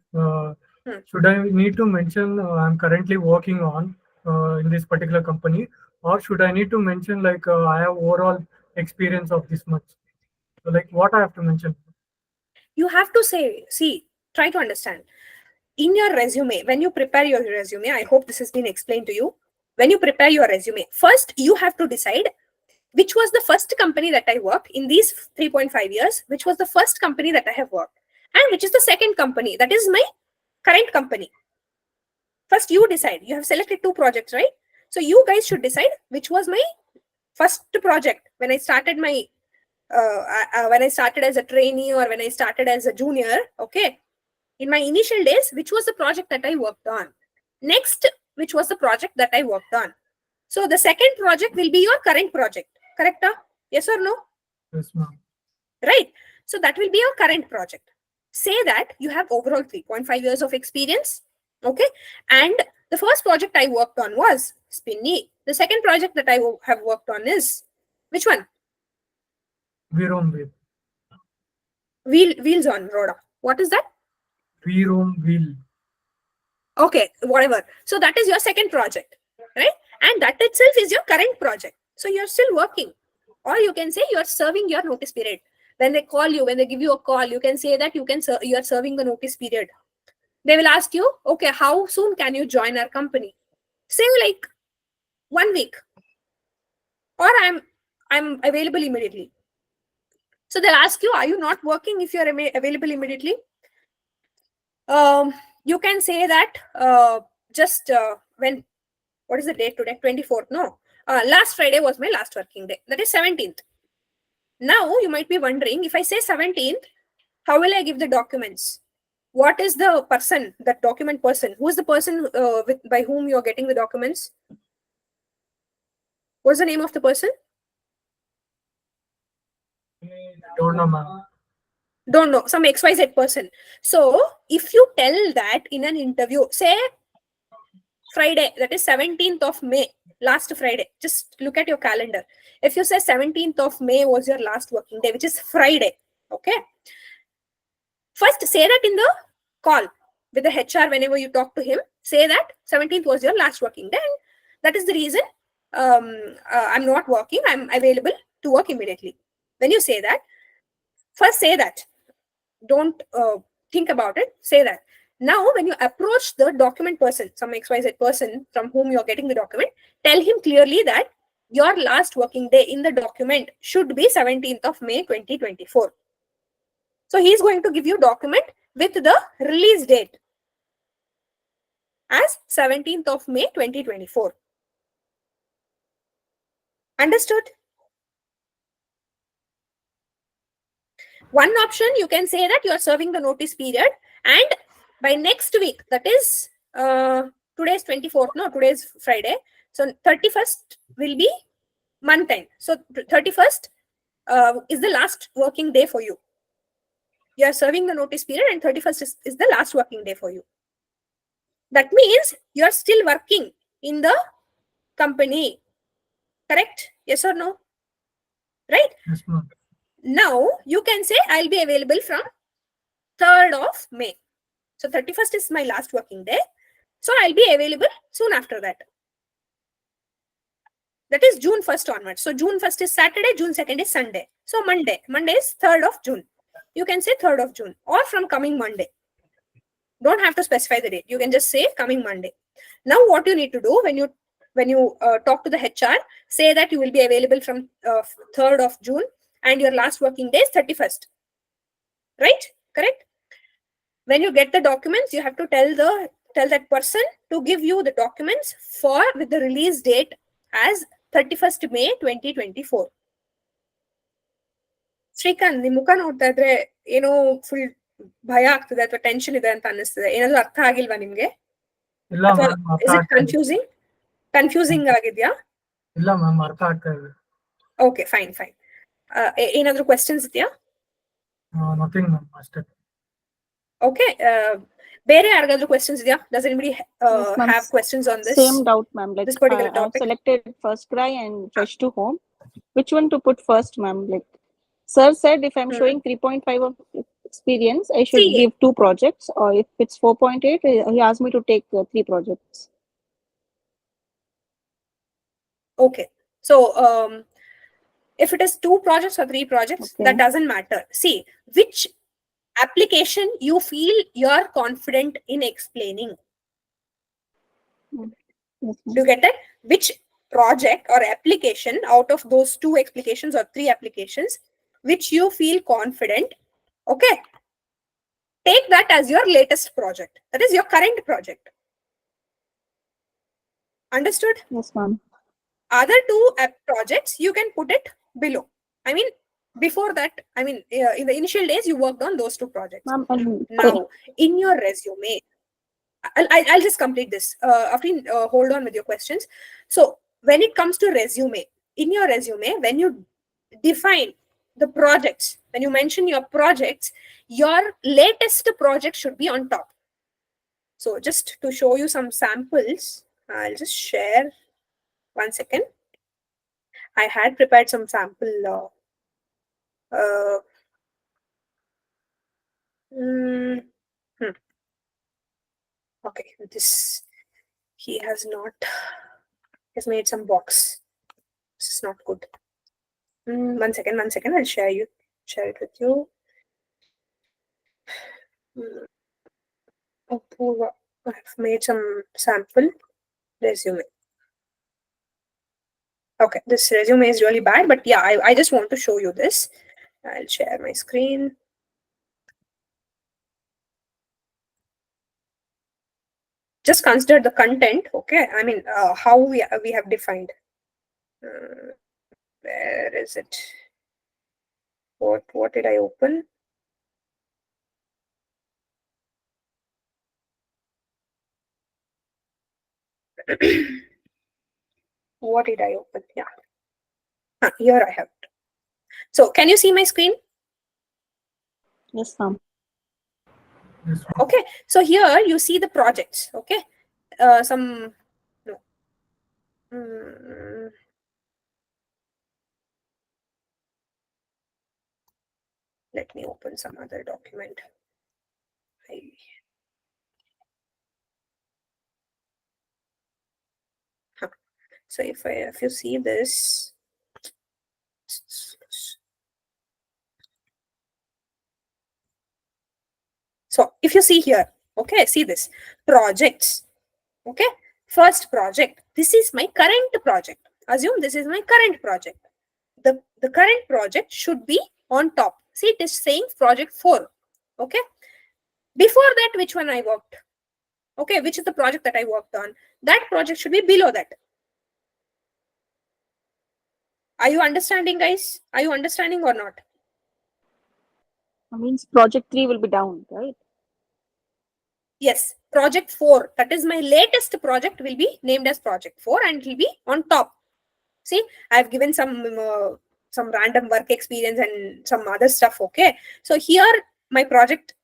Speaker 6: should I need to mention I'm currently working on in this particular company, or should I need to mention like I have overall experience of this much? So, like, what I have to mention?
Speaker 1: You have to say, see, try to understand. In your resume, when you prepare your resume, I hope this has been explained to you. When you prepare your resume, first you have to decide which was the first company that I worked in these 3.5 years, which was the first company that I have worked, and which is the second company, that is my current company. First, you decide. You have selected 2 projects, right? So you guys should decide which was my first project when I started my when I started as a trainee or when I started as a junior. Okay, in my initial days, which was the project that I worked on? Next, which was the project that I worked on? So the second project will be your current project, correct? Yes or no?
Speaker 6: Yes, ma'am.
Speaker 1: Right. So that will be your current project. Say that you have overall 3.5 years of experience. Okay. And the first project I worked on was Spinny. The second project that I have worked on is which one?
Speaker 6: We roam wheel.
Speaker 1: Wheels on Rhoda. What is that?
Speaker 6: We roam wheel.
Speaker 1: Okay, whatever. So that is your second project, right? And that itself is your current project. So you're still working. Or you can say you're serving your notice period. When they call you, when they give you a call, you can say that you are serving the notice period. They will ask you, okay, how soon can you join our company? Say like 1 week. Or I'm available immediately. So they'll ask you, are you not working if you're available immediately? You can say that just when, what is the date today? 24th. No, last Friday was my last working day. That is 17th. Now you might be wondering, if I say 17th, how will I give the documents? What is the person, that document person? Who is the person by whom you're getting the documents? What's the name of the person?
Speaker 6: Don't know, ma'am.
Speaker 1: Don't know, some XYZ person. So if you tell that in an interview, say Friday, that is 17th of May, last Friday. Just look at your calendar. If you say 17th of May was your last working day, which is Friday, okay? First, say that in the call with the HR whenever you talk to him. Say that 17th was your last working day. And that is the reason I'm not working. I'm available to work immediately. When you say that, first say that. Don't think about it. Say that. Now, when you approach the document person, some XYZ person from whom you're getting the document, tell him clearly that your last working day in the document should be 17th of May 2024. So he's going to give you document with the release date as 17th of May 2024. Understood? One option, you can say that you are serving the notice period, and by next week, that is today's 24th, no, today's Friday. So 31st will be month end. So 31st is the last working day for you. You are serving the notice period and 31st is the last working day for you. That means you are still working in the company. Correct? Yes or no? Right?
Speaker 6: Yes, ma'am.
Speaker 1: Now you can say I'll be available from 3rd of May. So 31st is my last working day. So I'll be available soon after that. That is June 1st onwards. So June 1st is Saturday, June 2nd is Sunday. So Monday is 3rd of June. You can say 3rd of June or from coming Monday. Don't have to specify the date. You can just say coming Monday. Now what you need to do when you talk to the HR, say that you will be available from 3rd of June and your last working day is 31st. Right? Correct? When you get the documents, you have to tell that person to give you the documents with the release date as 31st May 2024. Srikanth ನಿಮ್ ಮುಖ ನೋಡ್ತಾ ಇದ್ರೆ ಏನೋ full ಭಯ ಆಗ್ತದೆ ಅಥವಾ tension ಇದೆ ಅಂತ ಅನ್ನಿಸ್ತದೆ. ಏನಾದ್ರು ಅರ್ಥ ಆಗಿಲ್ವಾ ನಿಮ್ಗೆ?
Speaker 6: ಇಲ್ಲ ಮ್ಯಾಮ್, ಅರ್ಥ
Speaker 1: ಇಸ್ ಇಟ್
Speaker 6: ಆಗ್ತಾ ಇದೆ.
Speaker 1: ಕನ್ಫ್ಯೂಸಿಂಗ್ ಆಗಿದ್ಯಾ?
Speaker 6: ಇಲ್ಲ ಮ್ಯಾಮ್, ಅರ್ಥ ಆಗ್ತಾ ಇದೆ.
Speaker 1: Okay, fine. ಏನಾದ್ರು ಕ್ವೆಶ್ಚನ್ಸ್ ಇದೆಯಾ?
Speaker 6: ನಥಿಂಗ್ ಮ್ಯಾಮ್, ಅಷ್ಟೇ.
Speaker 1: ಓಕೆ, ಬೇರೆ ಯಾರಿಗಾದ್ರೂ ಕ್ವೆಶ್ಚನ್ಸ್ ಇದೆಯಾ? Does anybody
Speaker 5: Yes, ma'am.
Speaker 1: have questions on this?
Speaker 5: Same doubt, ma'am. Like
Speaker 1: this particular
Speaker 5: I have
Speaker 1: topic?
Speaker 5: selected first cry and fresh to home. Which one to put first, ma'am? Like sir said, if I'm showing 3.5 of experience, I should
Speaker 1: See,
Speaker 5: give 2 projects, or if it's 4.8, he asked me to take 3 projects.
Speaker 1: okay, so if it is 2 projects or 3 projects,
Speaker 5: Okay.
Speaker 1: that doesn't matter. See, which application you feel you're confident in explaining.
Speaker 5: Yes,
Speaker 1: Do
Speaker 5: ma'am.
Speaker 1: you get that? Which project or application out of those 2 applications or 3 applications which you feel confident, okay, take that as your latest project. That is your current project. Understood?
Speaker 5: Yes, ma'am.
Speaker 1: Other 2 projects, you can put it below. I mean, before that, I mean, in the initial days, you worked on those 2 projects.
Speaker 5: Ma'am, and
Speaker 1: Now, in your resume, I'll just complete this. After hold on with your questions. So, when it comes to resume, in your resume, when you define the projects, when you mention your projects, your latest project should be on top. So, just to show you some samples, I'll just share. 1 second. I had prepared some sample. Okay, this he has not. Has made some box. This is not good. 1 second. I'll share it with you. Apurva, I've made some sample resume. Okay, this resume is really bad, but yeah, I just want to show you this. I'll share my screen. Just consider the content, okay? I mean, how we have defined. Where is it? What did I open? What did I open? Yeah. Here I have it. So can you see my screen?
Speaker 5: yes, ma'am.
Speaker 6: Yes, ma'am.
Speaker 1: Okay. So here you see the projects. Okay. Let me open some other document. So if you see this, so if you see here, okay, see this projects. Okay, first project. This is my current project. Assume this is my current project. The current project should be on top. See, it is saying project 4. Okay, before that, which one I worked? Okay, which is the project that I worked on? That project should be below that. Are you understanding, guys? Are you understanding or not?
Speaker 5: That means project 3 will be down, right?
Speaker 1: Yes, project 4. That is my latest project will be named as project 4 and it will be on top. See, I've given some random work experience and some other stuff. Okay, so here my project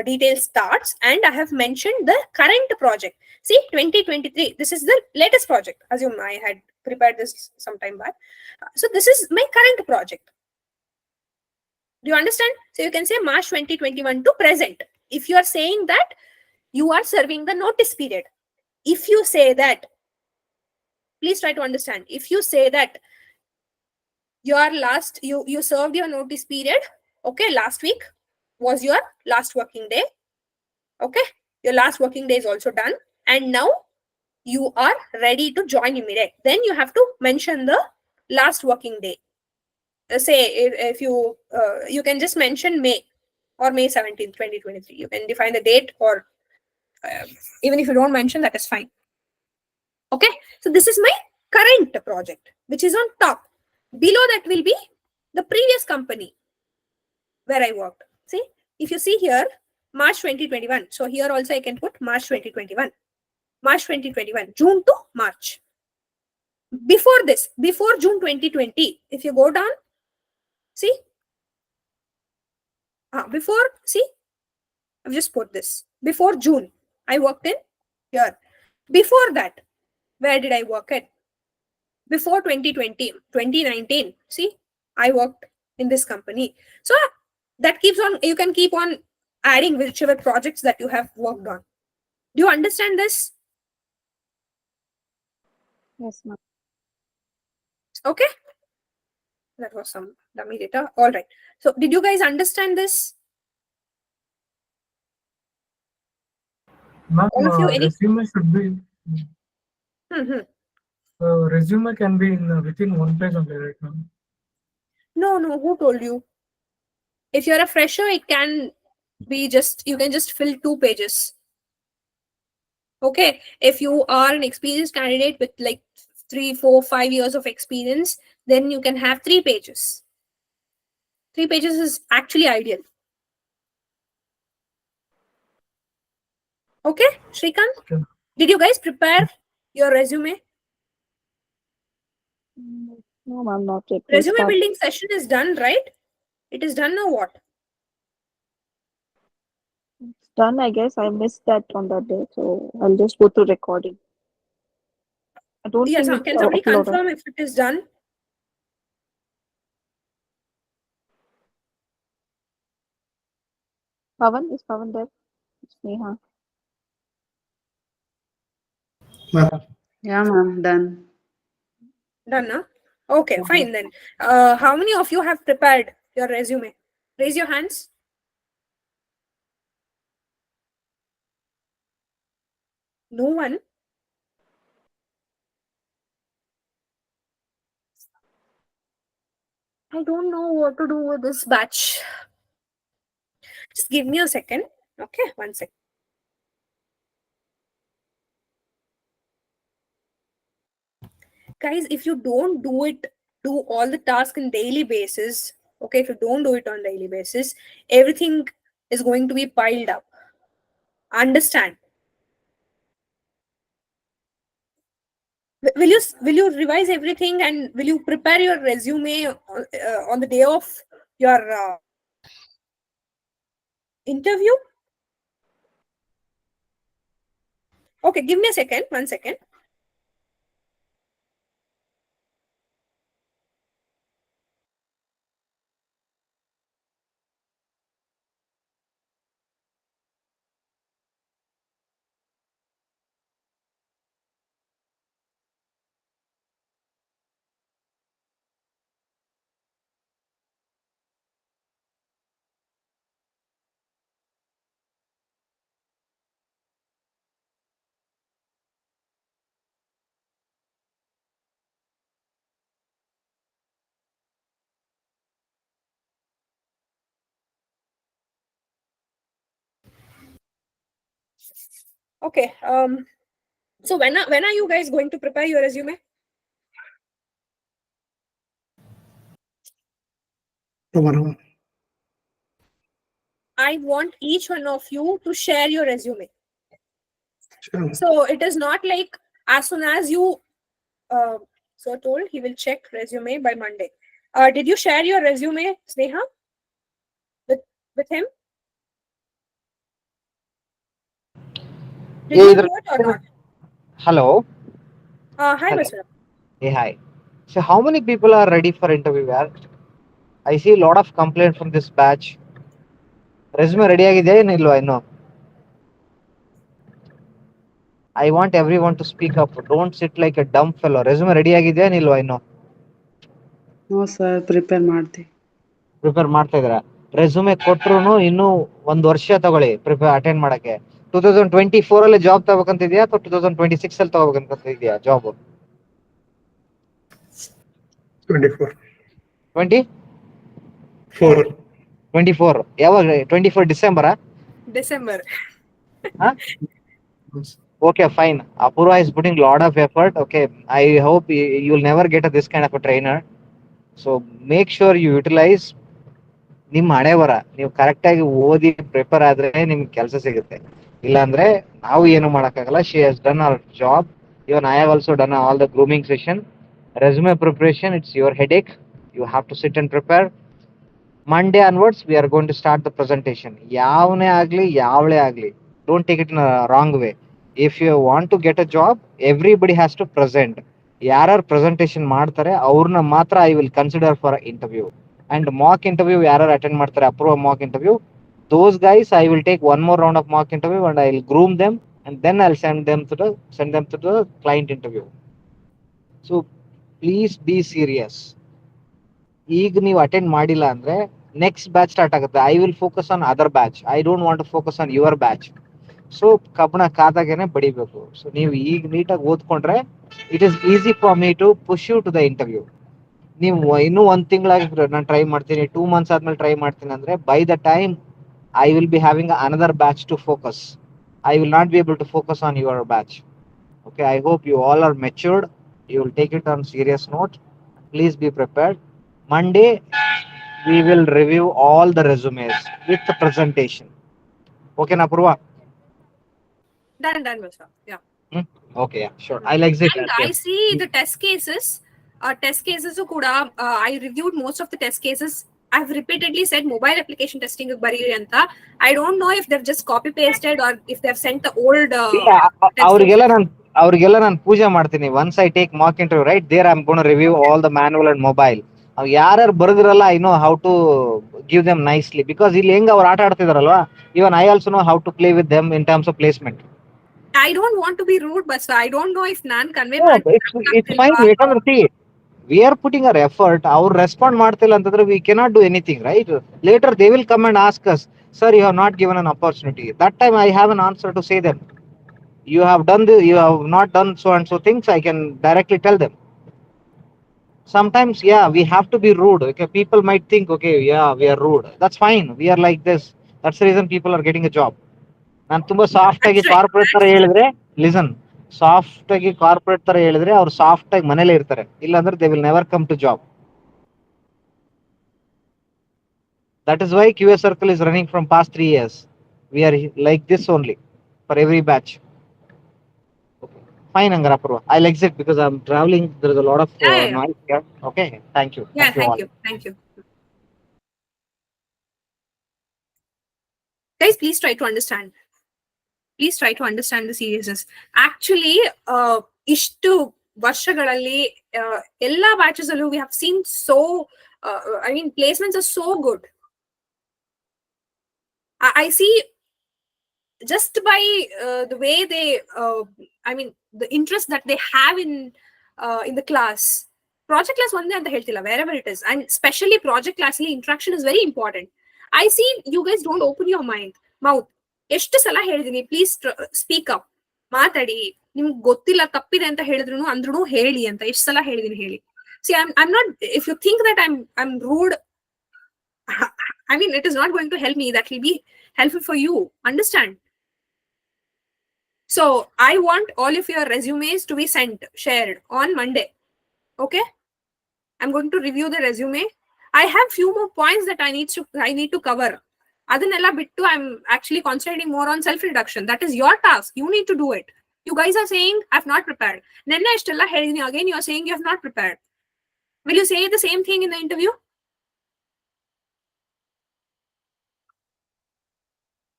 Speaker 1: details starts and I have mentioned the current project. See, 2023. This is the latest project. Assume I had prepared this some time back. So this is my current project. Do you understand? So you can say March 2021 to present. If you are saying that you are serving the notice period. If you say that, please try to understand. If you say that you served your notice period, okay, last week was your last working day, okay, your last working day is also done, and now you are ready to join immediate, then you have to mention the last working day. Say if you can just mention May or May 17th 2023. You can define the date, or even if you don't mention, that is fine. Okay, so this is my current project, which is on top. Below that will be the previous company where I worked. See, if you see here, March 2021. So here also I can put March 2021. March 2021, June to March. Before this, before June 2020, if you go down, see, see, I've just put this. Before June, I worked in here. Before that, where did I work at? Before 2020, 2019, see, I worked in this company. So that keeps on, you can keep on adding whichever projects that you have worked on. Do you understand this?
Speaker 5: Yes, ma'am.
Speaker 1: Okay. That was some dummy data. All right. So did you guys understand this?
Speaker 6: Ma'am,
Speaker 1: All of you, any?
Speaker 6: resume should be. Resume can be in within one page only, right, ma'am?
Speaker 1: No, who told you? If you're a fresher, it can be just, you can just fill 2 pages. Okay. If you are an experienced candidate with like 3, 4, 5 years of experience, then you can have 3 pages. 3 pages is actually ideal. Okay, Shrikant?
Speaker 6: Okay.
Speaker 1: Did you guys prepare your resume?
Speaker 5: No, ma'am, not yet. We'll
Speaker 1: Resume
Speaker 5: start.
Speaker 1: building session is done, right? It is done or what?
Speaker 5: It's done, I guess. I missed that on that day, so I'll just go through recording. I don't
Speaker 1: Yes,
Speaker 5: think it's
Speaker 1: can somebody
Speaker 5: uploaded.
Speaker 1: confirm if it is done?
Speaker 5: Pavan, is Pavan there? It's Neha.
Speaker 7: Yeah, ma'am, done.
Speaker 1: Done, huh? Okay, fine then. How many of you have prepared your resume? Raise your hands. No one. I don't know what to do with this batch. Just give me a second. Okay, 1 second. Guys, if you don't do all the tasks on daily basis, okay, if you don't do it on daily basis, everything is going to be piled up. Understand? Will you revise everything and will you prepare your resume on the day of your interview? Okay, give me a second, 1 second. Okay. So when are you guys going to prepare your resume?
Speaker 3: Tomorrow.
Speaker 1: I want each one of you to share your resume.
Speaker 3: Sure.
Speaker 1: So it is not like as soon as you so told he will check resume by Monday. Did you share your resume, Sneha, with him? Did you do it or not?
Speaker 8: Hello.
Speaker 1: Hi,
Speaker 8: Hello.
Speaker 1: Mr.
Speaker 8: Hey, hi. So, how many people are ready for interview? Yaar? I see a lot of complaints from this batch. Resume ready ಆಗಿದೆಯಾ ಏನು ಇಲ್ವಾ ಇನ್ನು? I want everyone to speak up. Don't sit like a dumb fellow. Resume ready ಆಗಿದೆಯಾ ಏನು ಇಲ್ವಾ ಇನ್ನು?
Speaker 7: No, sir. Prepare ಮಾಡ್ತಿ.
Speaker 8: Prepare ಮಾಡ್ತಾ ಇದ್ದೀರಾ? ರೆಸ್ಯೂಮೆ ಕೊಟ್ರು ಇನ್ನೂ 1 ವರ್ಷ ತಗೊಳ್ಳಿ ಪ್ರಿಪೇರ್ ಅಟೆಂಡ್ ಮಾಡಕ್ಕೆ. 2024 ಅಲ್ಲಿ ಜಾಬ್ ತಗೋಬೇಕಂತಿದ್ಯಾ ಅಥವಾ 2026 ಅಲ್ಲಿ ತಗೋಬೇಕಂತಿದ್ಯಾ ಜಾಬ್?
Speaker 3: 24.
Speaker 8: 20?
Speaker 3: 4.
Speaker 8: 24 ಯಾವಾಗ? 24 ಡಿಸೆಂಬರಾ?
Speaker 1: December.
Speaker 8: Huh? Okay, fine. Apurva is putting a lot of effort. Okay, I hope you'll never get this kind of a trainer. So make sure you utilize ನಿಮ್ಮ ಹಣೆ ಬರ. ನೀವು ಕರೆಕ್ಟಾಗಿ ಓದಿ ಪ್ರಿಪೇರ್ ಆದ್ರೆ ನಿಮ್ಗೆ ಕೆಲಸ ಸಿಗುತ್ತೆ. ಇಲ್ಲಾಂದ್ರೆ ನಾವು ಏನು ಮಾಡೋಕ್ಕಾಗಲ್ಲ. She has done her job. Even I have also done all the grooming session. Resume preparation, it's your headache. You have to sit and prepare. Monday onwards, we are going to start the presentation. ಯಾವನೇ ಆಗ್ಲಿ ಯಾವಳೇ ಆಗ್ಲಿ, don't take it in a wrong way. If you want to get a job, everybody has to present. ಯಾರ್ಯಾರು presentation ಮಾಡ್ತಾರೆ ಅವ್ರನ್ನ ಮಾತ್ರ I will consider for interview. And mock interview ಯಾರ್ಯಾರು attend ಮಾಡ್ತಾರೆ, approve mock interview, those guys I will take one more round of mock interview and I will groom them and then I'll send them to the client interview. So please be serious. ಈಗ ನೀವು attend ಮಾಡಿಲ್ಲ ಅಂದ್ರೆ next batch start ಆಗುತ್ತೆ. I will focus on other batch. I don't want to focus on your batch. So ಕಬ್ಬಣ ಕಾದಾಗೇನೆ ಬಡಿಬೇಕು. So ನೀವು ಈಗ ನೀಟಾಗಿ ಓದ್ಕೊಂಡ್ರೆ it is easy for me to push you to the interview. ನೀವು ಇನ್ನೂ 1 ತಿಂಗಳಾಗಿ ನಾನು ಟ್ರೈ ಮಾಡ್ತೀನಿ, 2 months ಆದ್ಮೇಲೆ ಟ್ರೈ ಮಾಡ್ತೀನಿ ಅಂದ್ರೆ by the time I will be having another batch to focus. I will not be able to focus on your batch. Okay, I hope you all are matured. You will take it on serious note. Please be prepared. Monday, we will review all the resumes with the presentation. Okay, Napurva?
Speaker 1: Done, Mr. Yeah.
Speaker 8: Okay, yeah, sure. I'll exit.
Speaker 1: And I see the test cases. Test cases kuda, I reviewed most of the test cases. I've repeatedly said mobile application testing bariri anta. I don't know if they've just copy pasted or if they've sent the old
Speaker 8: ಅವ್ರಿಗೆಲ್ಲ ನಾನು ಪೂಜೆ ಮಾಡ್ತೀನಿ. Once I take mock interview right there I am gonna review all the manual and mobile. ಯಾರು ಬರೆದಿರಲ್ಲ I know how to give them nicely, because ಇಲ್ಲಿ ಹೆಂಗ್ ಅವ್ರು ಆಟ ಆಡ್ತಿದಾರಲ್ವಾ, even I also know how to play with them in terms of placement.
Speaker 1: I don't want to be rude, but I don't know if nan convey
Speaker 8: it's fine. ಯಾಕಂದ್ರೆ see, we are putting our effort. ಅವ್ರು respond ಮಾಡ್ತಿಲ್ಲ ಅಂತಂದ್ರೆ we cannot do anything, right? Later they will come and ask us, sir, you have not given an opportunity. That time I have an answer to say them. You have done this, you have not done so and so things. I can directly tell them. Sometimes, yeah, we have to be rude. Okay, people might think, okay, yeah, we are rude. That's fine. We are like this. That's the reason people are getting a job. ನಾನು ತುಂಬಾ soft ಆಗಿ corporate ತರ ಹೇಳಿದ್ರೆ, listen, soft ಆಗಿ corporate ತರ ಹೇಳಿದ್ರೆ ಅವ್ರು soft ಆಗಿ ಮನೇಲೆ ಇರ್ತಾರೆ. ಇಲ್ಲಾಂದ್ರೆ they will never come to job. That is why QA circle is running from past 3 years. We are like this only for every batch. Fine, Angarapurva. I'll exit because I'm traveling. There is a lot of noise here. Okay, thank you.
Speaker 1: Yeah,
Speaker 8: Thank you all.
Speaker 1: thank you. Guys, please try to understand. Please try to understand the seriousness. Actually, ishtu ವರ್ಷಗಳಲ್ಲಿ ಎಲ್ಲ batches ಅಲ್ಲೂ we have seen so I mean placements are so good. I see just by the way they I mean the interest that they have in the class. Project class ಒಂದೇ ಅಂತ ಹೇಳ್ತಿಲ್ಲ, wherever it is, and especially project class ಅಲ್ಲಿ interaction is very important. I see you guys don't open your mouth. ಎಷ್ಟು ಸಲ ಹೇಳಿದೀನಿ, please speak up, ಮಾತಾಡಿ. ನಿಮ್ಗೆ ಗೊತ್ತಿಲ್ಲ ತಪ್ಪಿದೆ ಅಂತ ಹೇಳಿದ್ರು ಅಂದ್ರೂ ಹೇಳಿ ಅಂತ ಎಷ್ಟು ಸಲ ಹೇಳಿದೀನಿ ಹೇಳಿ. See, I'm not, if you think that I'm rude, I mean it is not going to help me. That will be helpful for you. Understand? So I want all of your resumes to be shared on Monday. Okay? I'm going to review the resume. I have few more points that I need to cover. Adanella bittu, I'm actually concentrating more on self-introduction. That is your task. You need to do it. You guys are saying I've not prepared. Nenne ishtella helidini, again you're saying you have not prepared. Will you say the same thing in the interview?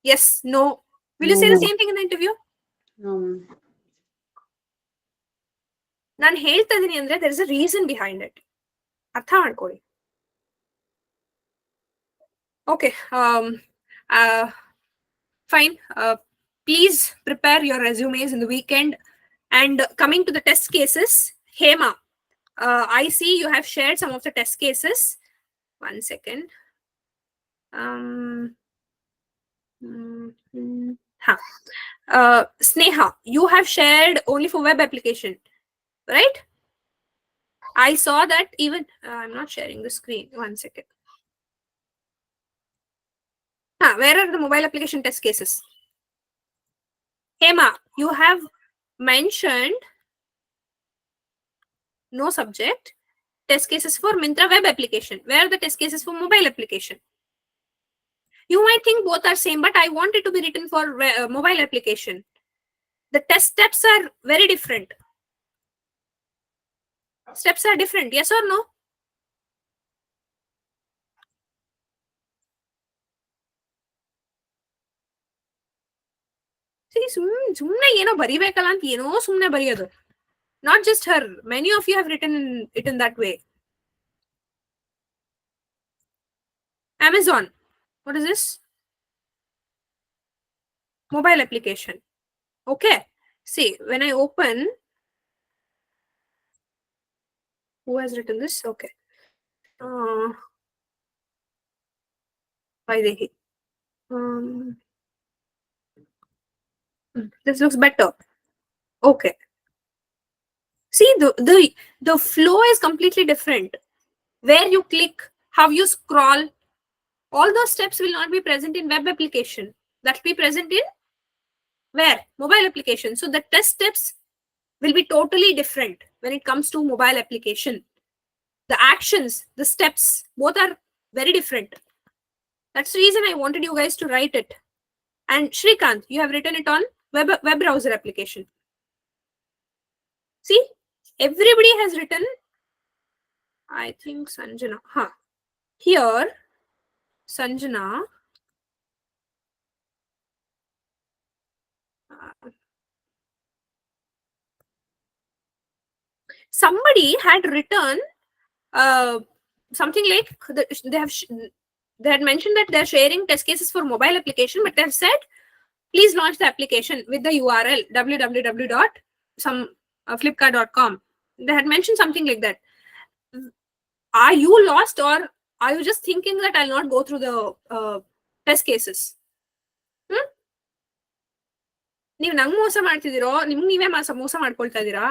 Speaker 1: Yes, no. Will you
Speaker 7: No,
Speaker 1: say the
Speaker 7: ma'am.
Speaker 1: same thing in the interview?
Speaker 7: No, ma'am.
Speaker 1: ನಾನು ಹೇಳ್ತಾ ಇದೀನಿ ಅಂದ್ರೆ there is a reason behind it. ಅರ್ಥ ಮಾಡ್ಕೊಳ್ಳಿ. Okay. Fine. Please prepare your resumes in the weekend. And coming to the test cases, Hema, I see you have shared some of the test cases. 1 second. Sneha, you have shared only for web application, right? I saw that even I'm not sharing the screen. 1 second. Where are the mobile application test cases? Hema, you have mentioned no subject test cases for Myntra web application. Where are the test cases for mobile application? You might think both are same, but I want it to be written for mobile application. The test steps are very different. Steps are different, yes or no? See, ಸುಮ್ನೆ ಏನೋ ಬರಿಬೇಕಲ್ಲ ಅಂತ ಏನೋ ಸುಮ್ನೆ ಬರೆಯೋದು. Not just her. Many of you have written it in that way. Amazon. What is this? Mobile application. Okay. See, when I open, who has written this? Okay. Vaidehi. This looks better. Okay. See, the flow is completely different. Where you click, how you scroll, all those steps will not be present in web application. That will be present in where? Mobile application. So the test steps will be totally different when it comes to mobile application. The actions, the steps, both are very different. That's the reason I wanted you guys to write it. And Shrikant, you have written it on web browser application. See, everybody has written, I think Sanjana. Here, Sanjana. Somebody had written something like they had mentioned that they're sharing test cases for mobile application, but they've said, please launch the application with the URL www.flipkart.com. They had mentioned something like that. Are you lost, or are you just thinking that I'll not go through the test cases? ನೀವು ನಂಗೆ ಮೋಸ ಮಾಡ್ತಿದ್ದೀರೋ ನಿಮ್ಗೆ ನೀವೇ ಮೋಸ ಮಾಡ್ಕೊಳ್ತಾ ಇದ್ದೀರಾ?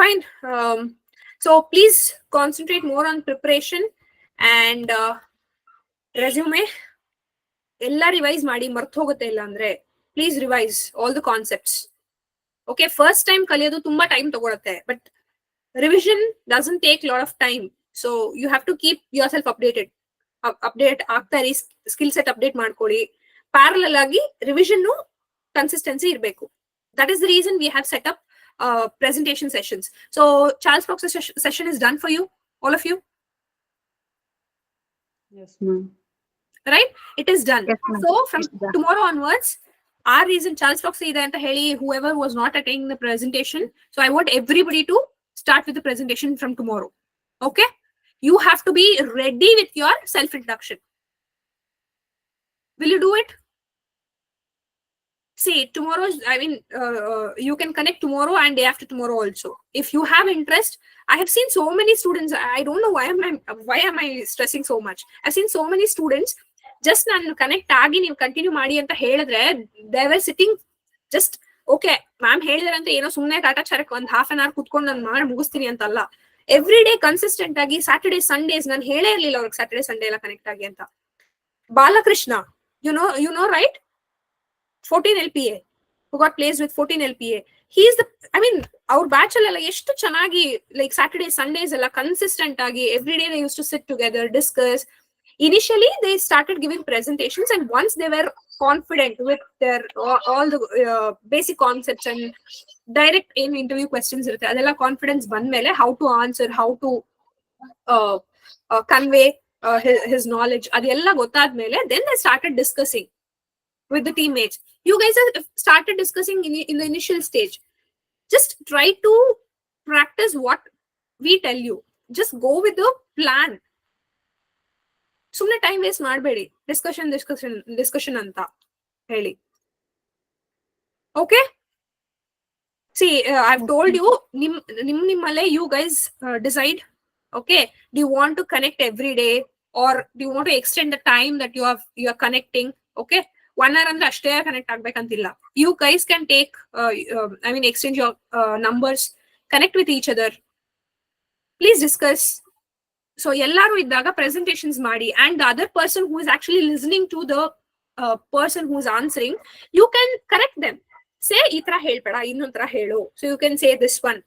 Speaker 1: Fine. So please concentrate more on preparation and resume. Ella revise ಮಾಡಿ ಮರ್ತು ಹೋಗುತ್ತೆ ಇಲ್ಲ ಅಂದ್ರೆ please revise all the concepts. Okay, first time ಕಲಿಯೋದು ತುಂಬಾ ಟೈಮ್ ತಗೊಳುತ್ತೆ, but revision doesn't take a lot of time. So you have to keep yourself updated. Update ಆಗ್ತಾ ಇರಿ, ಸ್ಕಿಲ್ ಸೆಟ್ ಅಪ್ಡೇಟ್ ಮಾಡ್ಕೊಳ್ಳಿ. ಪ್ಯಾರಲಲ್ ಆಗಿ ರಿವಿಷನ್ ಕನ್ಸಿಸ್ಟೆನ್ಸಿ ಇರಬೇಕು. That is the reason we have set up presentation sessions. So Charles Fox's session is done for you, all of you?
Speaker 7: Yes, ma'am.
Speaker 1: Right? It is done.
Speaker 4: Yes, ma'am.
Speaker 1: So from tomorrow onwards, our reason Charles Fox ide anta heli whoever was not attending the presentation. So I want everybody to start with the presentation from tomorrow. Okay? You have to be ready with your self-introduction. Will you do it? See, tomorrow, you can connect tomorrow and day after tomorrow also. If you have interest, I have seen so many students. I don't know why am I stressing so much. I've seen so many students just ನಾನು connect ಆಗಿ ನೀವು continue ಮಾಡಿ ಅಂತ ಹೇಳಿದ್ರೆ they were sitting just okay ma'am ಹೇಳಿದ್ರೆ ಅಂತ ಏನೋ ಸುಮ್ಮನೆ ಕಾಟಾಚಾರಕ್ಕೆ ಒಂದು half an hour ಕುತ್ಕೊಂಡು ನಾನು ಮಾಡಿ ಮುಗಿಸ್ತೀನಿ ಅಂತ ಅಲ್ಲ. ಎವ್ರಿ ಡೇ ಕನ್ಸಿಸ್ಟೆಂಟ್ ಆಗಿ ಸ್ಯಾಟರ್ಡೇ ಸಂಡೇಸ್ ನಾನು ಹೇಳೇ ಇರ್ಲಿಲ್ಲ ಅವ್ರಿಗೆ ಸ್ಯಾಟರ್ಡೇ ಸಂಡೇ ಎಲ್ಲ ಕನೆಕ್ಟ್ ಆಗಿ ಅಂತ. Balakrishna, You know, right? 14 LPA, who got placed with 14 LPA. He's the, I mean, our batch alla eshtu chanagi, like Saturday, Sundays alla consistent agi, every day they used to sit together, discuss. Initially, they started giving presentations, and once they were confident with their all the basic concepts and direct in interview questions, adella confidence ಬಂದ್ಮೇಲೆ how to answer, how to convey his knowledge, ಅದೆಲ್ಲ ಗೊತ್ತಾದ್ಮೇಲೆ then they started discussing with the teammates. You guys have started discussing in the initial stage. Just try to practice what we tell you. Just go with the plan. ಸುಮ್ಮನೆ time waste ಮಾಡಬೇಡಿ. Discussion ಅಂತ ಹೇಳಿ. Okay, see, I've told you, nimmale you guys decide. Okay, do you want to connect every day, or do you want to extend the time that you are connecting? Okay, 1 hour ಅಂದ್ರೆ ಅಷ್ಟೇ connect ಆಗ್ಬೇಕಂತಿಲ್ಲ. You guys can take I mean exchange your numbers, connect with each other, please discuss. So ಎಲ್ಲರೂ ಇದ್ದಾಗ presentations ಮಾಡಿ, and the other person who is actually listening to the person who is answering, you can correct them. Say ಈ ತರ ಹೇಳ್ಬೇಡ, ಇನ್ನೊಂದ್ ತರ ಹೇಳು. So you can say this one,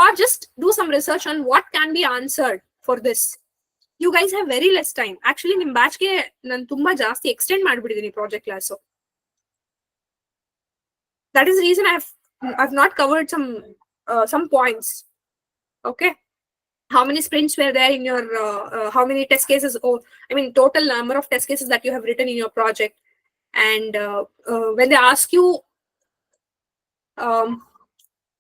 Speaker 1: or just do some research on what can be answered for this. You guys have very less time. Actually ನಿಮ್ batch ಗೆ ನಾನು ತುಂಬಾ ಜಾಸ್ತಿ ಎಕ್ಸ್ಟೆಂಡ್ ಮಾಡ್ಬಿಟ್ಟಿದ್ದೀನಿ project class. That is the reason I've not covered some points. Okay, how many sprints were there in your how many test cases, or I mean total number of test cases that you have written in your project, and when they ask you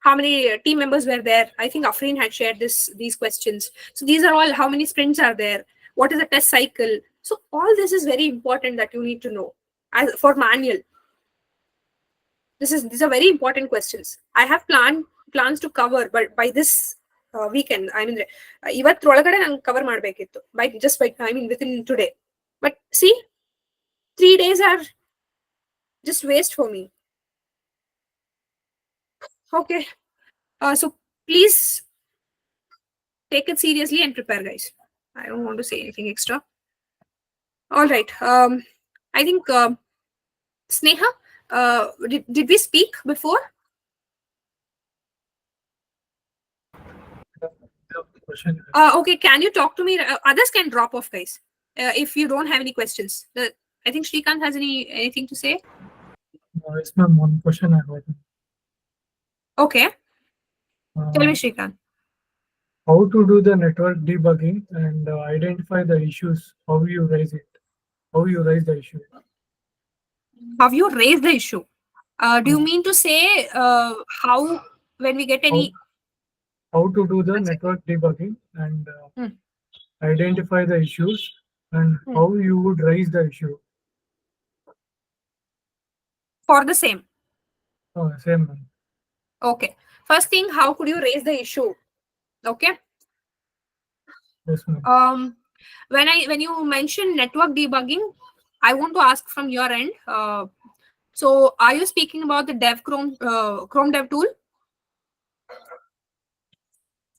Speaker 1: how many team members were there, I think Afreen had shared these questions. So these are all, how many sprints are there, what is the test cycle. So all this is very important that you need to know as for manual. These are very important questions. I have plans to cover, but by this weekend, I mean ಇವತ್ತರೊಳಗಡೆ ನಾನು cover ಮಾಡಬೇಕಿತ್ತು, I mean within today. But see, 3 days are just waste for me. Okay, so please take it seriously and prepare, guys. I don't want to say anything extra. All right, I think Sneha, did we speak before? Okay, can you talk to me? Others can drop off, guys, if you don't have any questions. I think Shrikant has anything to say.
Speaker 6: Yes, ma'am. One question I have.
Speaker 1: Okay, tell me, Shrikant.
Speaker 6: How to do the network debugging and identify the issues? How you raise it? How you raise the issue?
Speaker 1: Have you raised the issue? Do you mean to say how, when we get any?
Speaker 6: How to do the network debugging and identify the issues, and how you would raise the issue?
Speaker 1: For the same.
Speaker 6: Oh, same, ma'am.
Speaker 1: Okay. First thing, how could you raise the issue? Okay.
Speaker 6: Yes, ma'am.
Speaker 1: When you mention network debugging, I want to ask from your end. So, are you speaking about the Chrome Dev tool?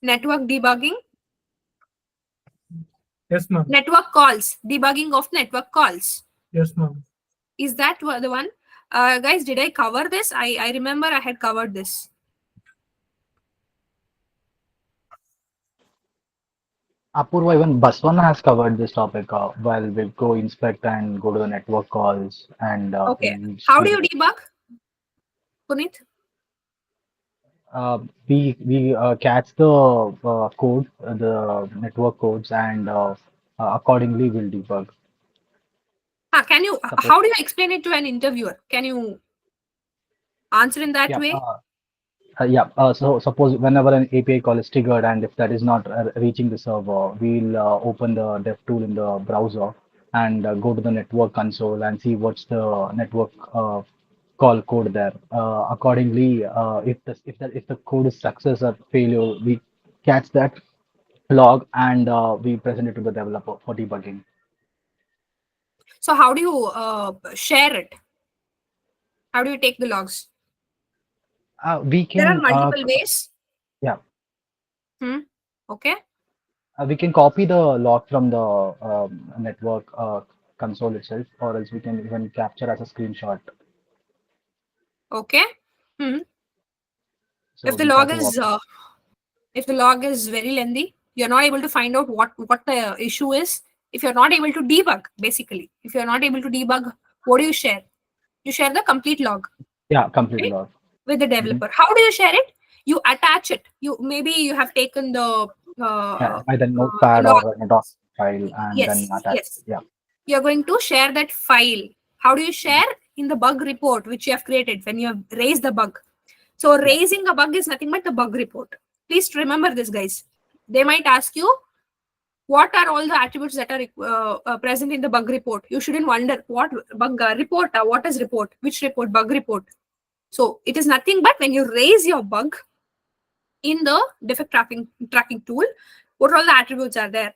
Speaker 1: Network debugging?
Speaker 6: Yes, ma'am.
Speaker 1: Network calls, debugging of network calls.
Speaker 6: Yes, ma'am.
Speaker 1: Is that the one? Guys, did I cover this? I remember I had covered this.
Speaker 2: Apurva, even Baswana has covered this topic while we go inspect and go to the network calls and.
Speaker 1: Okay. How do you debug, Puneet?
Speaker 2: We catch the code, the network codes, and accordingly we'll debug.
Speaker 1: Can you? How do you explain it to an interviewer? Can you answer in that way?
Speaker 2: So suppose whenever an API call is triggered, and if that is not reaching the server, we'll open the dev tool in the browser and go to the network console and see what's the network call code there. Accordingly, if the code is success or failure, we catch that log and we present it to the developer for debugging.
Speaker 1: So how do you share it? How do you take the logs?
Speaker 2: We can.
Speaker 1: There are multiple ways.
Speaker 2: Yeah.
Speaker 1: Okay.
Speaker 2: We can copy the log from the network console itself, or else we can even capture as a screenshot.
Speaker 1: Okay. Hmm.
Speaker 2: So
Speaker 1: If the
Speaker 2: these are
Speaker 1: log
Speaker 2: two
Speaker 1: is
Speaker 2: options.
Speaker 1: if the log is very lengthy, you're not able to find out what the issue is. If you're not able to debug, basically, if you're not able to debug, what do you share? You share the complete log,
Speaker 2: Yeah, complete
Speaker 1: right,
Speaker 2: log.
Speaker 1: with the developer. How do you share it? You attach it. You have taken the
Speaker 2: Yeah, either notepad
Speaker 1: log.
Speaker 2: or a doc file and then
Speaker 1: Yes,
Speaker 2: attach it.
Speaker 1: yes.
Speaker 2: Yeah.
Speaker 1: You're going to share that file. How do you share? In the bug report which you have created when you have raised the bug. So raising a bug is nothing but the bug report. Please remember this, guys. They might ask you what are all the attributes that are present in the bug report. You shouldn't wonder what bug report, what is report, which report, bug report. So it is nothing but when you raise your bug in the defect tracking tool, what all the attributes are there.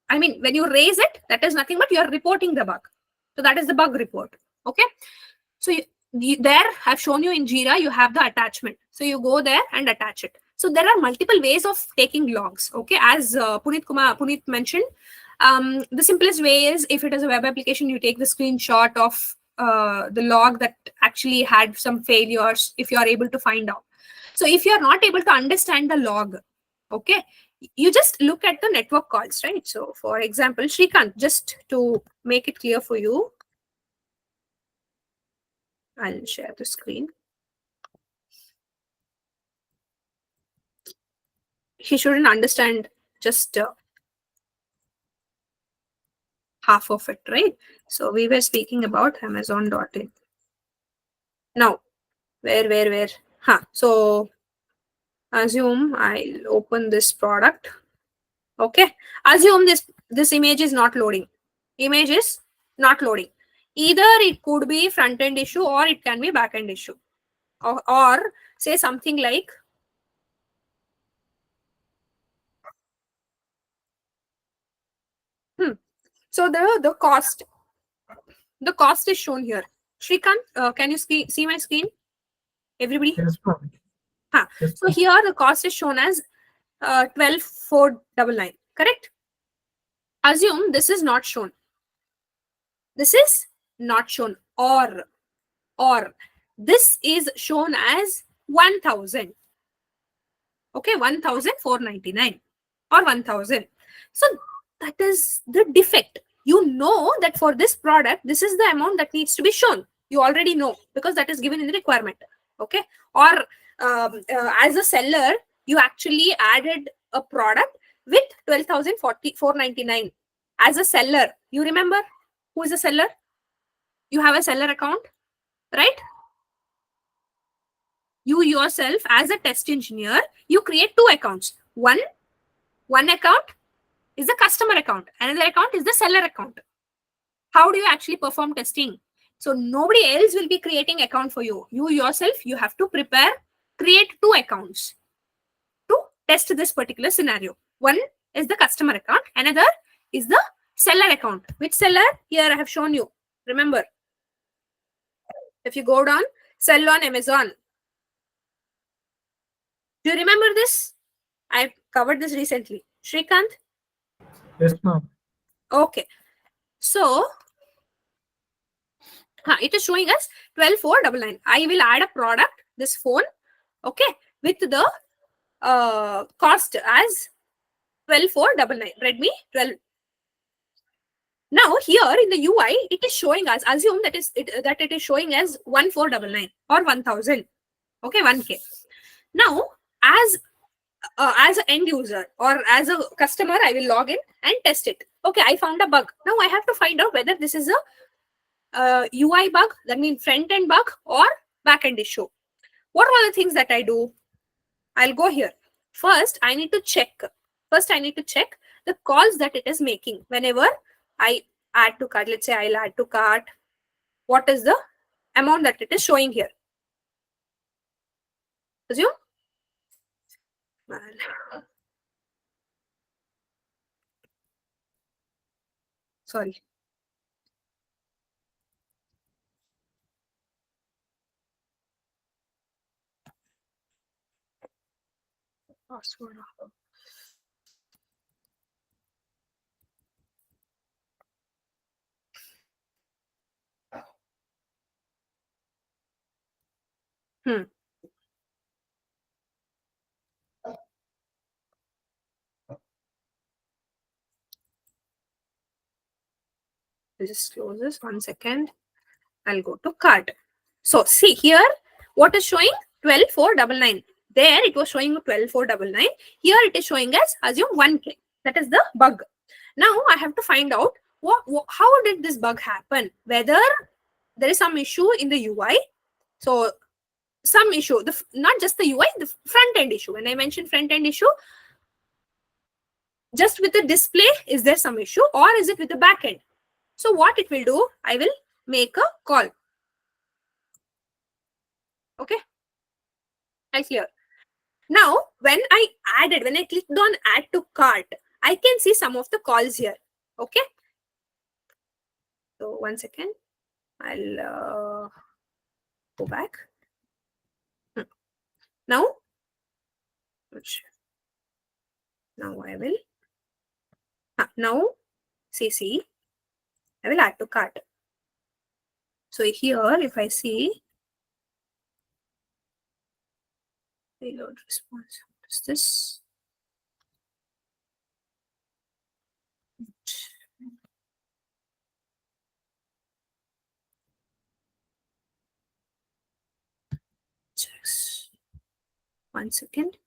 Speaker 1: I mean, when you raise it, that is nothing but you are reporting the bug. So that is the bug report. Okay. So there, I've shown you in Jira, you have the attachment. So you go there and attach it. So there are multiple ways of taking logs. Okay. As Puneet mentioned, the simplest way is if it is a web application, you take the screenshot of the log that actually had some failures, if you are able to find out. So if you are not able to understand the log, okay, you just look at the network calls, right? So for example, Shrikant, just to make it clear for you, I'll share the screen. He shouldn't understand just half of it, right? So we were speaking about Amazon.in. Now, where? So assume I'll open this product. Okay. Assume this image is not loading. Image is not loading. Either it could be front-end issue or it can be back-end issue. Or say something like so the cost is shown here. Shrikant, can you see my screen? Everybody?
Speaker 6: Yes, ma'am.
Speaker 1: Huh.
Speaker 6: Yes,
Speaker 1: So here the cost is shown as 12,499. Correct? Assume this is not shown. This is not shown. Or this is shown as 1,000. Okay, 1,499 or 1,000. So that is the defect. You know that for this product, this is the amount that needs to be shown. You already know because that is given in the requirement. Okay. Or as a seller, you actually added a product with 12,499 as a seller. You remember who is a seller? You have a seller account, right? You yourself as a test engineer, you create two accounts. One account is the customer account. Another account is the seller account. How do you actually perform testing? So nobody else will be creating account for you. You yourself, you have to create two accounts to test this particular scenario. One is the customer account. Another is the seller account. Which seller? Here I have shown you. Remember, if you go down, sell on Amazon. Do you remember this? I covered this recently. Shrikant?
Speaker 6: yes, ma'am.
Speaker 1: Okay. So it is showing us 12,499. I will add a product, this phone, okay, with the cost as 12,499. Redmi 12. Now here in the UI, it is showing us, assume that it is showing as 1,499 or 1,000. Okay, 1K. Now, as an end user or as a customer, I will log in and test it. Okay, I found a bug. Now I have to find out whether this is a UI bug, that means front end bug or back end issue. What are the things that I do? I'll go here. First, I need to check. The calls that it is making. Whenever I add to cart, let's say I'll add to cart, what is the amount that it is showing here? Assume. Sorry. Password. I'll just close this 1 second. I'll go to cart. So see here, what is showing 12,499. There it was showing 12,499. Here it is showing as assume 1K. That is the bug. Now I have to find out how did this bug happen? Whether there is some issue in the UI. So some issue, not just the UI, the front end issue. When I mentioned front end issue, just with the display, is there some issue, or is it with the back end? So what it will do, I will make a call. Okay, I clear. Now, when I clicked on add to cart, I can see some of the calls here. Okay. So 1 second, I'll go back. Now I will. Now, see, I will add to cart. So here, if I see reload response, what is this? Just 1 second.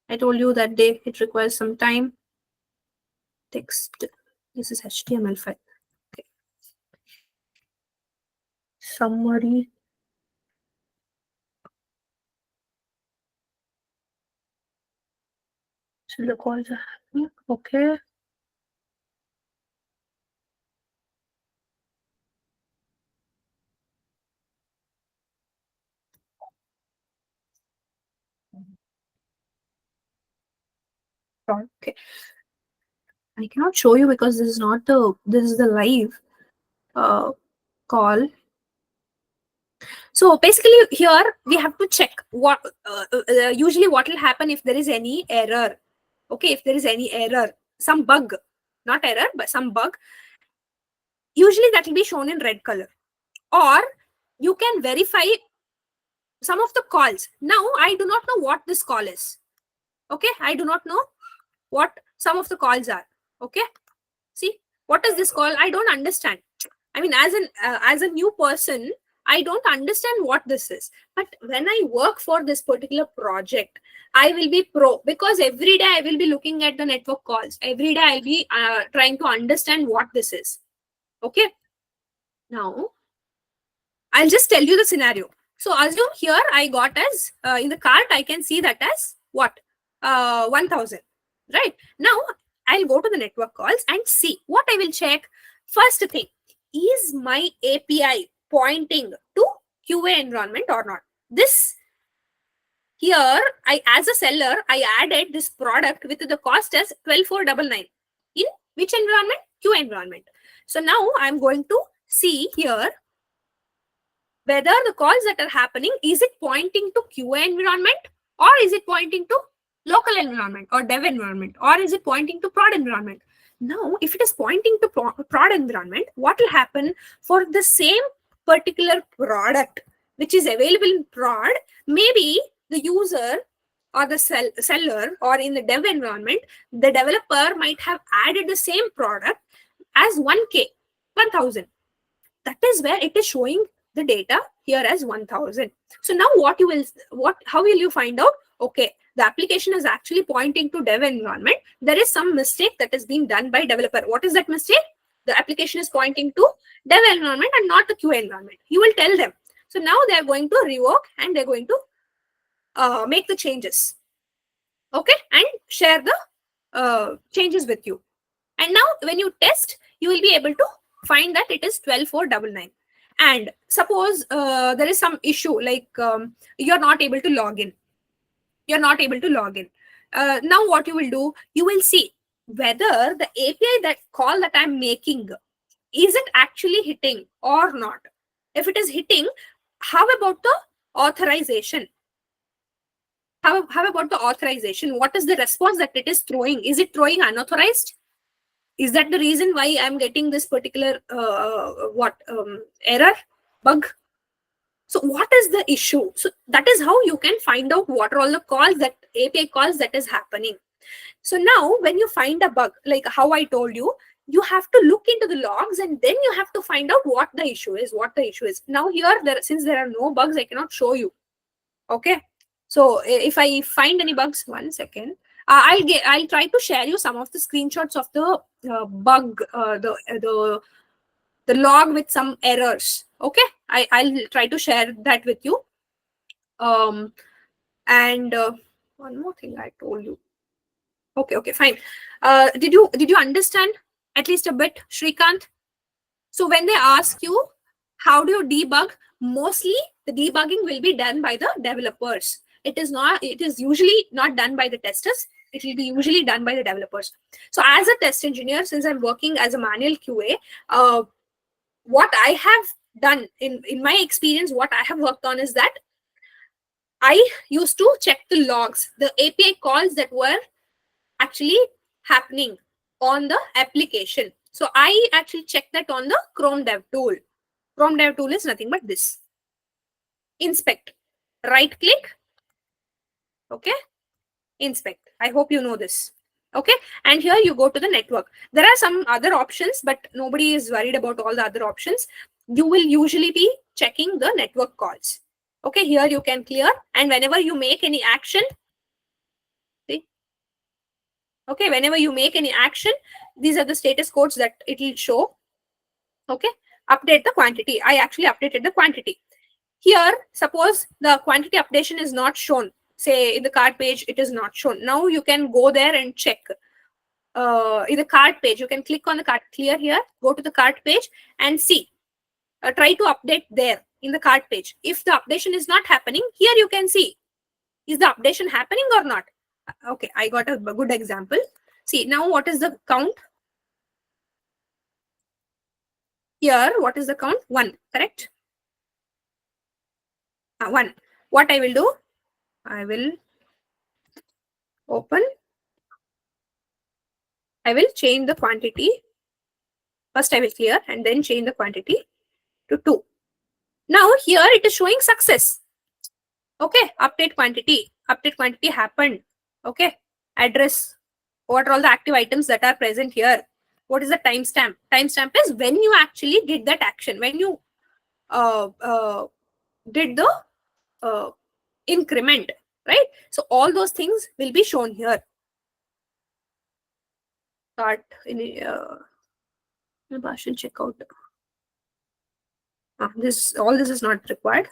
Speaker 1: I told you that it requires some time. Text. This is HTML file. Okay. Summary. So the calls are happening. Okay. Okay. I cannot show you because this is not this is the live call. So basically here we have to check what usually what will happen if there is any error. Okay, if there is any error, some bug, not error, but some bug, usually that will be shown in red color. Or you can verify some of the calls. Now I do not know what this call is. Okay, I do not know what some of the calls are. Okay, see, what is this call? I don't understand. I mean, as a new person, I don't understand what this is. But when I work for this particular project, I will be pro, because every day I will be looking at the network calls. Every day I'll be trying to understand what this is. Okay. Now, I'll just tell you the scenario. So assume here I got as in the cart, I can see that as what? 1000. Right. Now I'll go to the network calls and see what I will check. First thing, is my API pointing to QA environment or not? This here, as a seller, I added this product with the cost as 12,499. In which environment? QA environment. So now I'm going to see here whether the calls that are happening, is it pointing to QA environment, or is it pointing to local environment or dev environment, or is it pointing to prod environment? Now, if it is pointing to prod environment, what will happen for the same particular product which is available in prod, maybe the user or the seller or in the dev environment, the developer might have added the same product as 1K, 1000. That is where it is showing the data here as 1000. So now how will you find out? Okay, the application is actually pointing to dev environment. There is some mistake that is being done by developer. What is that mistake? The application is pointing to dev environment and not the QA environment. You will tell them. So now they are going to rework and they're going to make the changes. Okay, and share the changes with you. And now when you test, you will be able to find that it is 12,499. And suppose there is some issue like you're not able to log in. You're not able to log in. Now what you will do, you will see whether the API that call that I'm making, is it actually hitting or not? If it is hitting, how about the authorization? How about the authorization? What is the response that it is throwing? Is it throwing unauthorized? Is that the reason why I'm getting this particular error, bug? So what is the issue? So that is how you can find out what are all the calls, that API calls that is happening. So now when you find a bug, like how I told you, you have to look into the logs and then you have to find out what the issue is, Now here, since there are no bugs, I cannot show you. Okay. So if I find any bugs, 1 second, I'll try to share you some of the screenshots of the bug, the log with some errors. Okay. I'll try to share that with you. And one more thing I told you. Okay, fine. Did you understand at least a bit, Shrikant? So when they ask you how do you debug, mostly the debugging will be done by the developers. It is usually not done by the testers. It will be usually done by the developers. So as a test engineer, since I'm working as a manual QA, what I have done in my experience, what I have worked on is that I used to check the logs, the API calls that were actually happening on the application. So I actually check that on the Chrome Dev tool. Chrome Dev tool is nothing but this. Inspect. Right click. Okay. Inspect. I hope you know this. Okay. And here you go to the network. There are some other options, but nobody is worried about all the other options. You will usually be checking the network calls. Okay. Here you can clear. And whenever you make any action, see, okay, whenever you make any action, these are the status codes that it will show. Okay, update the quantity. I actually updated the quantity. Here, suppose the quantity updation is not shown. Say in the cart page, it is not shown. Now you can go there and check. In the cart page, you can click on the cart, clear here, go to the cart page and see. Try to update there in the cart page. If the updation is not happening, here you can see, is the updation happening or not? Okay, I got a good example. See, now what is the count? Here, what is the count? 1, correct? 1. What I will do? I will open. I will change the quantity. First, I will clear and then change the quantity to 2. Now, here it is showing success. Okay, update quantity. Update quantity happened. Okay, address. What are all the active items that are present here? What is the timestamp? Timestamp is when you actually did that action, when you did the increment, right? So all those things will be shown here. Start in Bhashan checkout. All this is not required.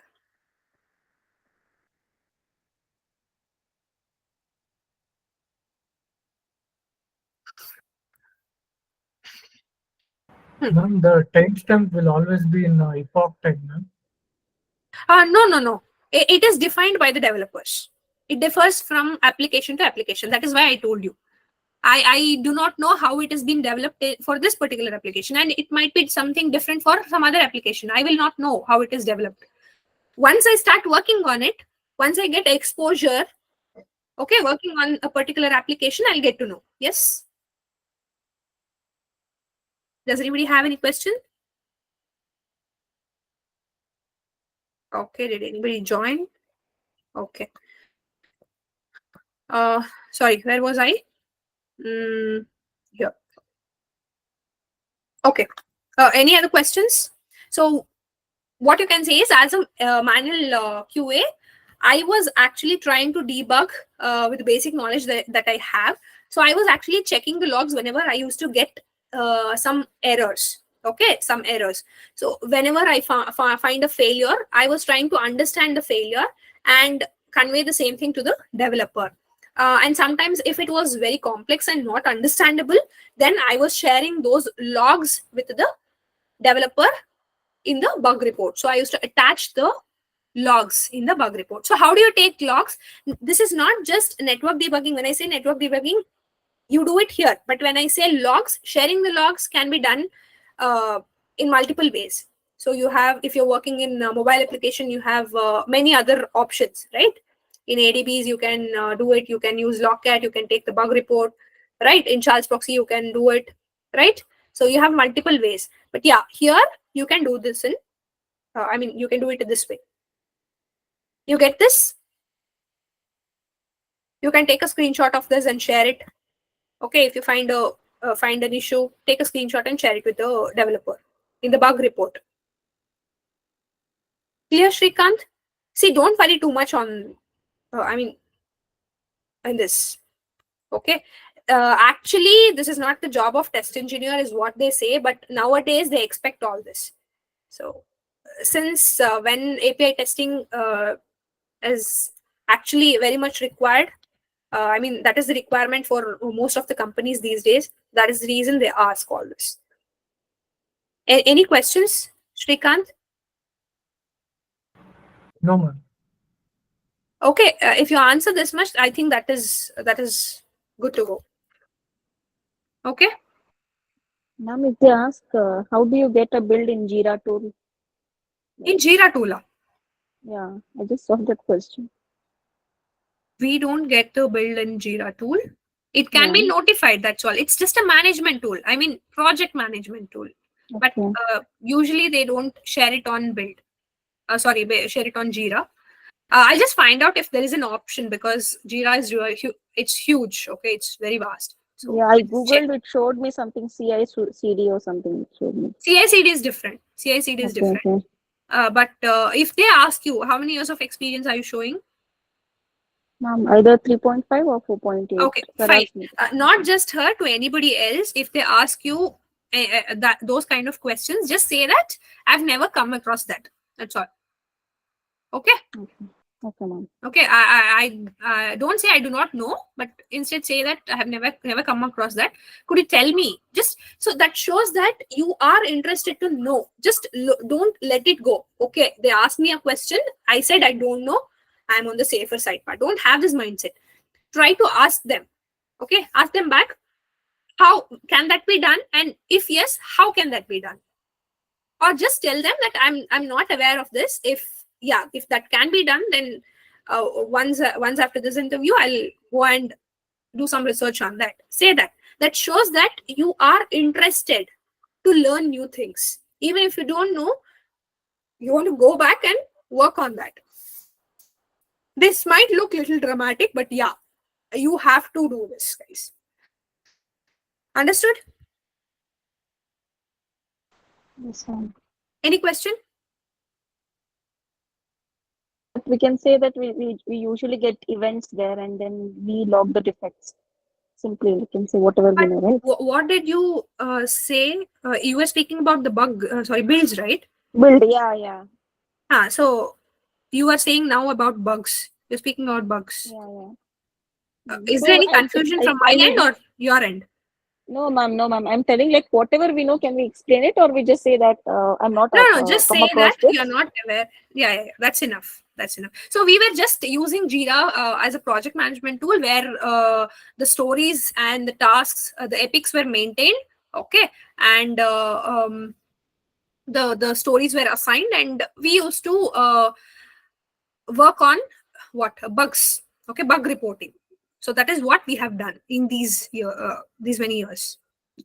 Speaker 6: Ma'am, the timestamp will always be in epoch time, ma'am.
Speaker 1: No. It is defined by the developers. It differs from application to application. That is why I told you. I do not know how it has been developed for this particular application, and it might be something different for some other application. I will not know how it is developed. Once I start working on it, once I get exposure, okay, working on a particular application, I'll get to know. Yes. Does anybody have any question? Okay, did anybody join? Okay. Sorry, where was I? Here. Okay. Any other questions? So what you can say is, as a manual QA, I was actually trying to debug with the basic knowledge that I have. So I was actually checking the logs whenever I used to get some errors. Okay, some errors. So whenever I find a failure, I was trying to understand the failure and convey the same thing to the developer. And sometimes if it was very complex and not understandable, then I was sharing those logs with the developer in the bug report. So I used to attach the logs in the bug report. So how do you take logs? This is not just network debugging. When I say network debugging, you do it here. But when I say logs, sharing the logs can be done in multiple ways. So you have, if you're working in a mobile application, you have many other options, right? In ADBs, you can do it. You can use Logcat. You can take the bug report, right? In Charles Proxy, you can do it, right? So you have multiple ways. But yeah, here you can do this in, you can do it this way. You get this? You can take a screenshot of this and share it. Okay, if you find an issue, take a screenshot and share it with the developer in the bug report. Clear, Shrikant? See, don't worry too much on, in this. Okay. Actually, this is not the job of test engineer, is what they say, but nowadays they expect all this. So, since when API testing is actually very much required, that is the requirement for most of the companies these days. That is the reason they ask all this. Any questions, Shrikant?
Speaker 6: No, ma'am.
Speaker 1: Okay, if you answer this much, I think that is good to go. Okay.
Speaker 5: Ma'am, if they ask, how do you get a build in Jira tool?
Speaker 1: In Jira tool,
Speaker 5: Yeah, I just saw that question.
Speaker 1: we don't get the build in Jira tool. It can be
Speaker 5: Yeah.
Speaker 1: notified, that's all. It's just a management tool. Project management tool. But
Speaker 5: Okay.
Speaker 1: usually they don't share it on build. Share it on Jira. I'll just find out if there is an option, because Jira is it's huge. Okay, it's very vast. So
Speaker 5: Yeah, I
Speaker 1: let's check.
Speaker 5: googled. It showed me something CI/CD or something. It showed me.
Speaker 1: CI/CD is different. CI/CD is
Speaker 5: Okay,
Speaker 1: different.
Speaker 5: okay.
Speaker 1: But if they ask you how many years of experience are you showing,
Speaker 5: Ma'am, either 3.5 or 4.8.
Speaker 1: okay, fine. Not just her, to anybody else, if they ask you those kind of questions, just say that I've never come across that. That's all. Okay.
Speaker 5: Okay, ma'am.
Speaker 1: Okay. I don't say I do not know, but instead say that I have never come across that. Could you tell me? Just so that shows that you are interested to know. Just don't let it go. Okay. They asked me a question. I said I don't know. I'm on the safer side part. Don't have this mindset. Try to ask them. Okay. Ask them back. How can that be done? And if yes, how can that be done? Or just tell them that I'm not aware of this. If that can be done, then once after this interview, I'll go and do some research on that. Say that. That shows that you are interested to learn new things. Even if you don't know, you want to go back and work on that. This might look a little dramatic, but yeah, you have to do this, guys. Understood?
Speaker 5: Yes, ma'am.
Speaker 1: Any question?
Speaker 5: We can say that we usually get events there and then we log the defects. Simply, we can say whatever we know, right?
Speaker 1: What did you say? You were speaking about the builds, right?
Speaker 5: Build, yeah.
Speaker 1: So you are saying now about bugs. You're speaking about bugs.
Speaker 5: Yeah.
Speaker 1: Is
Speaker 5: So
Speaker 1: there any confusion from my end or your end?
Speaker 5: No, ma'am. I'm telling, like, whatever we know, can we explain it, or we just say that I'm not
Speaker 1: No, just
Speaker 5: come
Speaker 1: say
Speaker 5: across
Speaker 1: that
Speaker 5: this?
Speaker 1: you're not aware. Yeah, that's enough. That's enough. So we were just using Jira as a project management tool where the stories and the tasks, the epics were maintained. Okay, and the stories were assigned, and we used to work on bugs. Okay, bug reporting. So that is what we have done in these many years.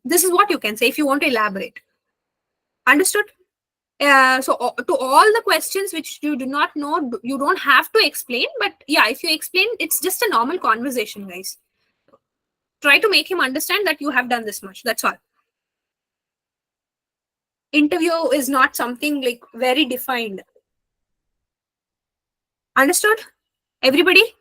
Speaker 1: This is what you can say if you want to elaborate. Understood? To all the questions which you do not know, you don't have to explain. But yeah, if you explain, it's just a normal conversation, guys. Try to make him understand that you have done this much. That's all. Interview is not something like very defined. Understood? Everybody?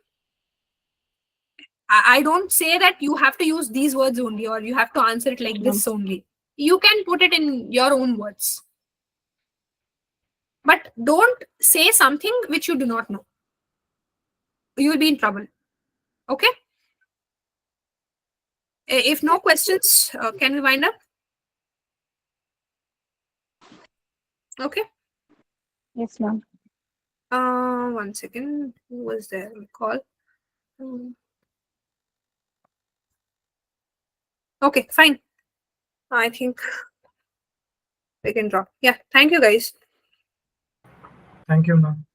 Speaker 1: I don't say that you have to use these words only, or you have to answer it like this only. You can put it in your own words. But don't say something which you do not know. You will be in trouble. Okay? If no questions, can we wind up? Okay.
Speaker 5: Yes, ma'am.
Speaker 1: 1 second. Who was there on the call? Okay, fine. I think we can drop. Yeah. Thank you, guys.
Speaker 6: Thank you, ma'am.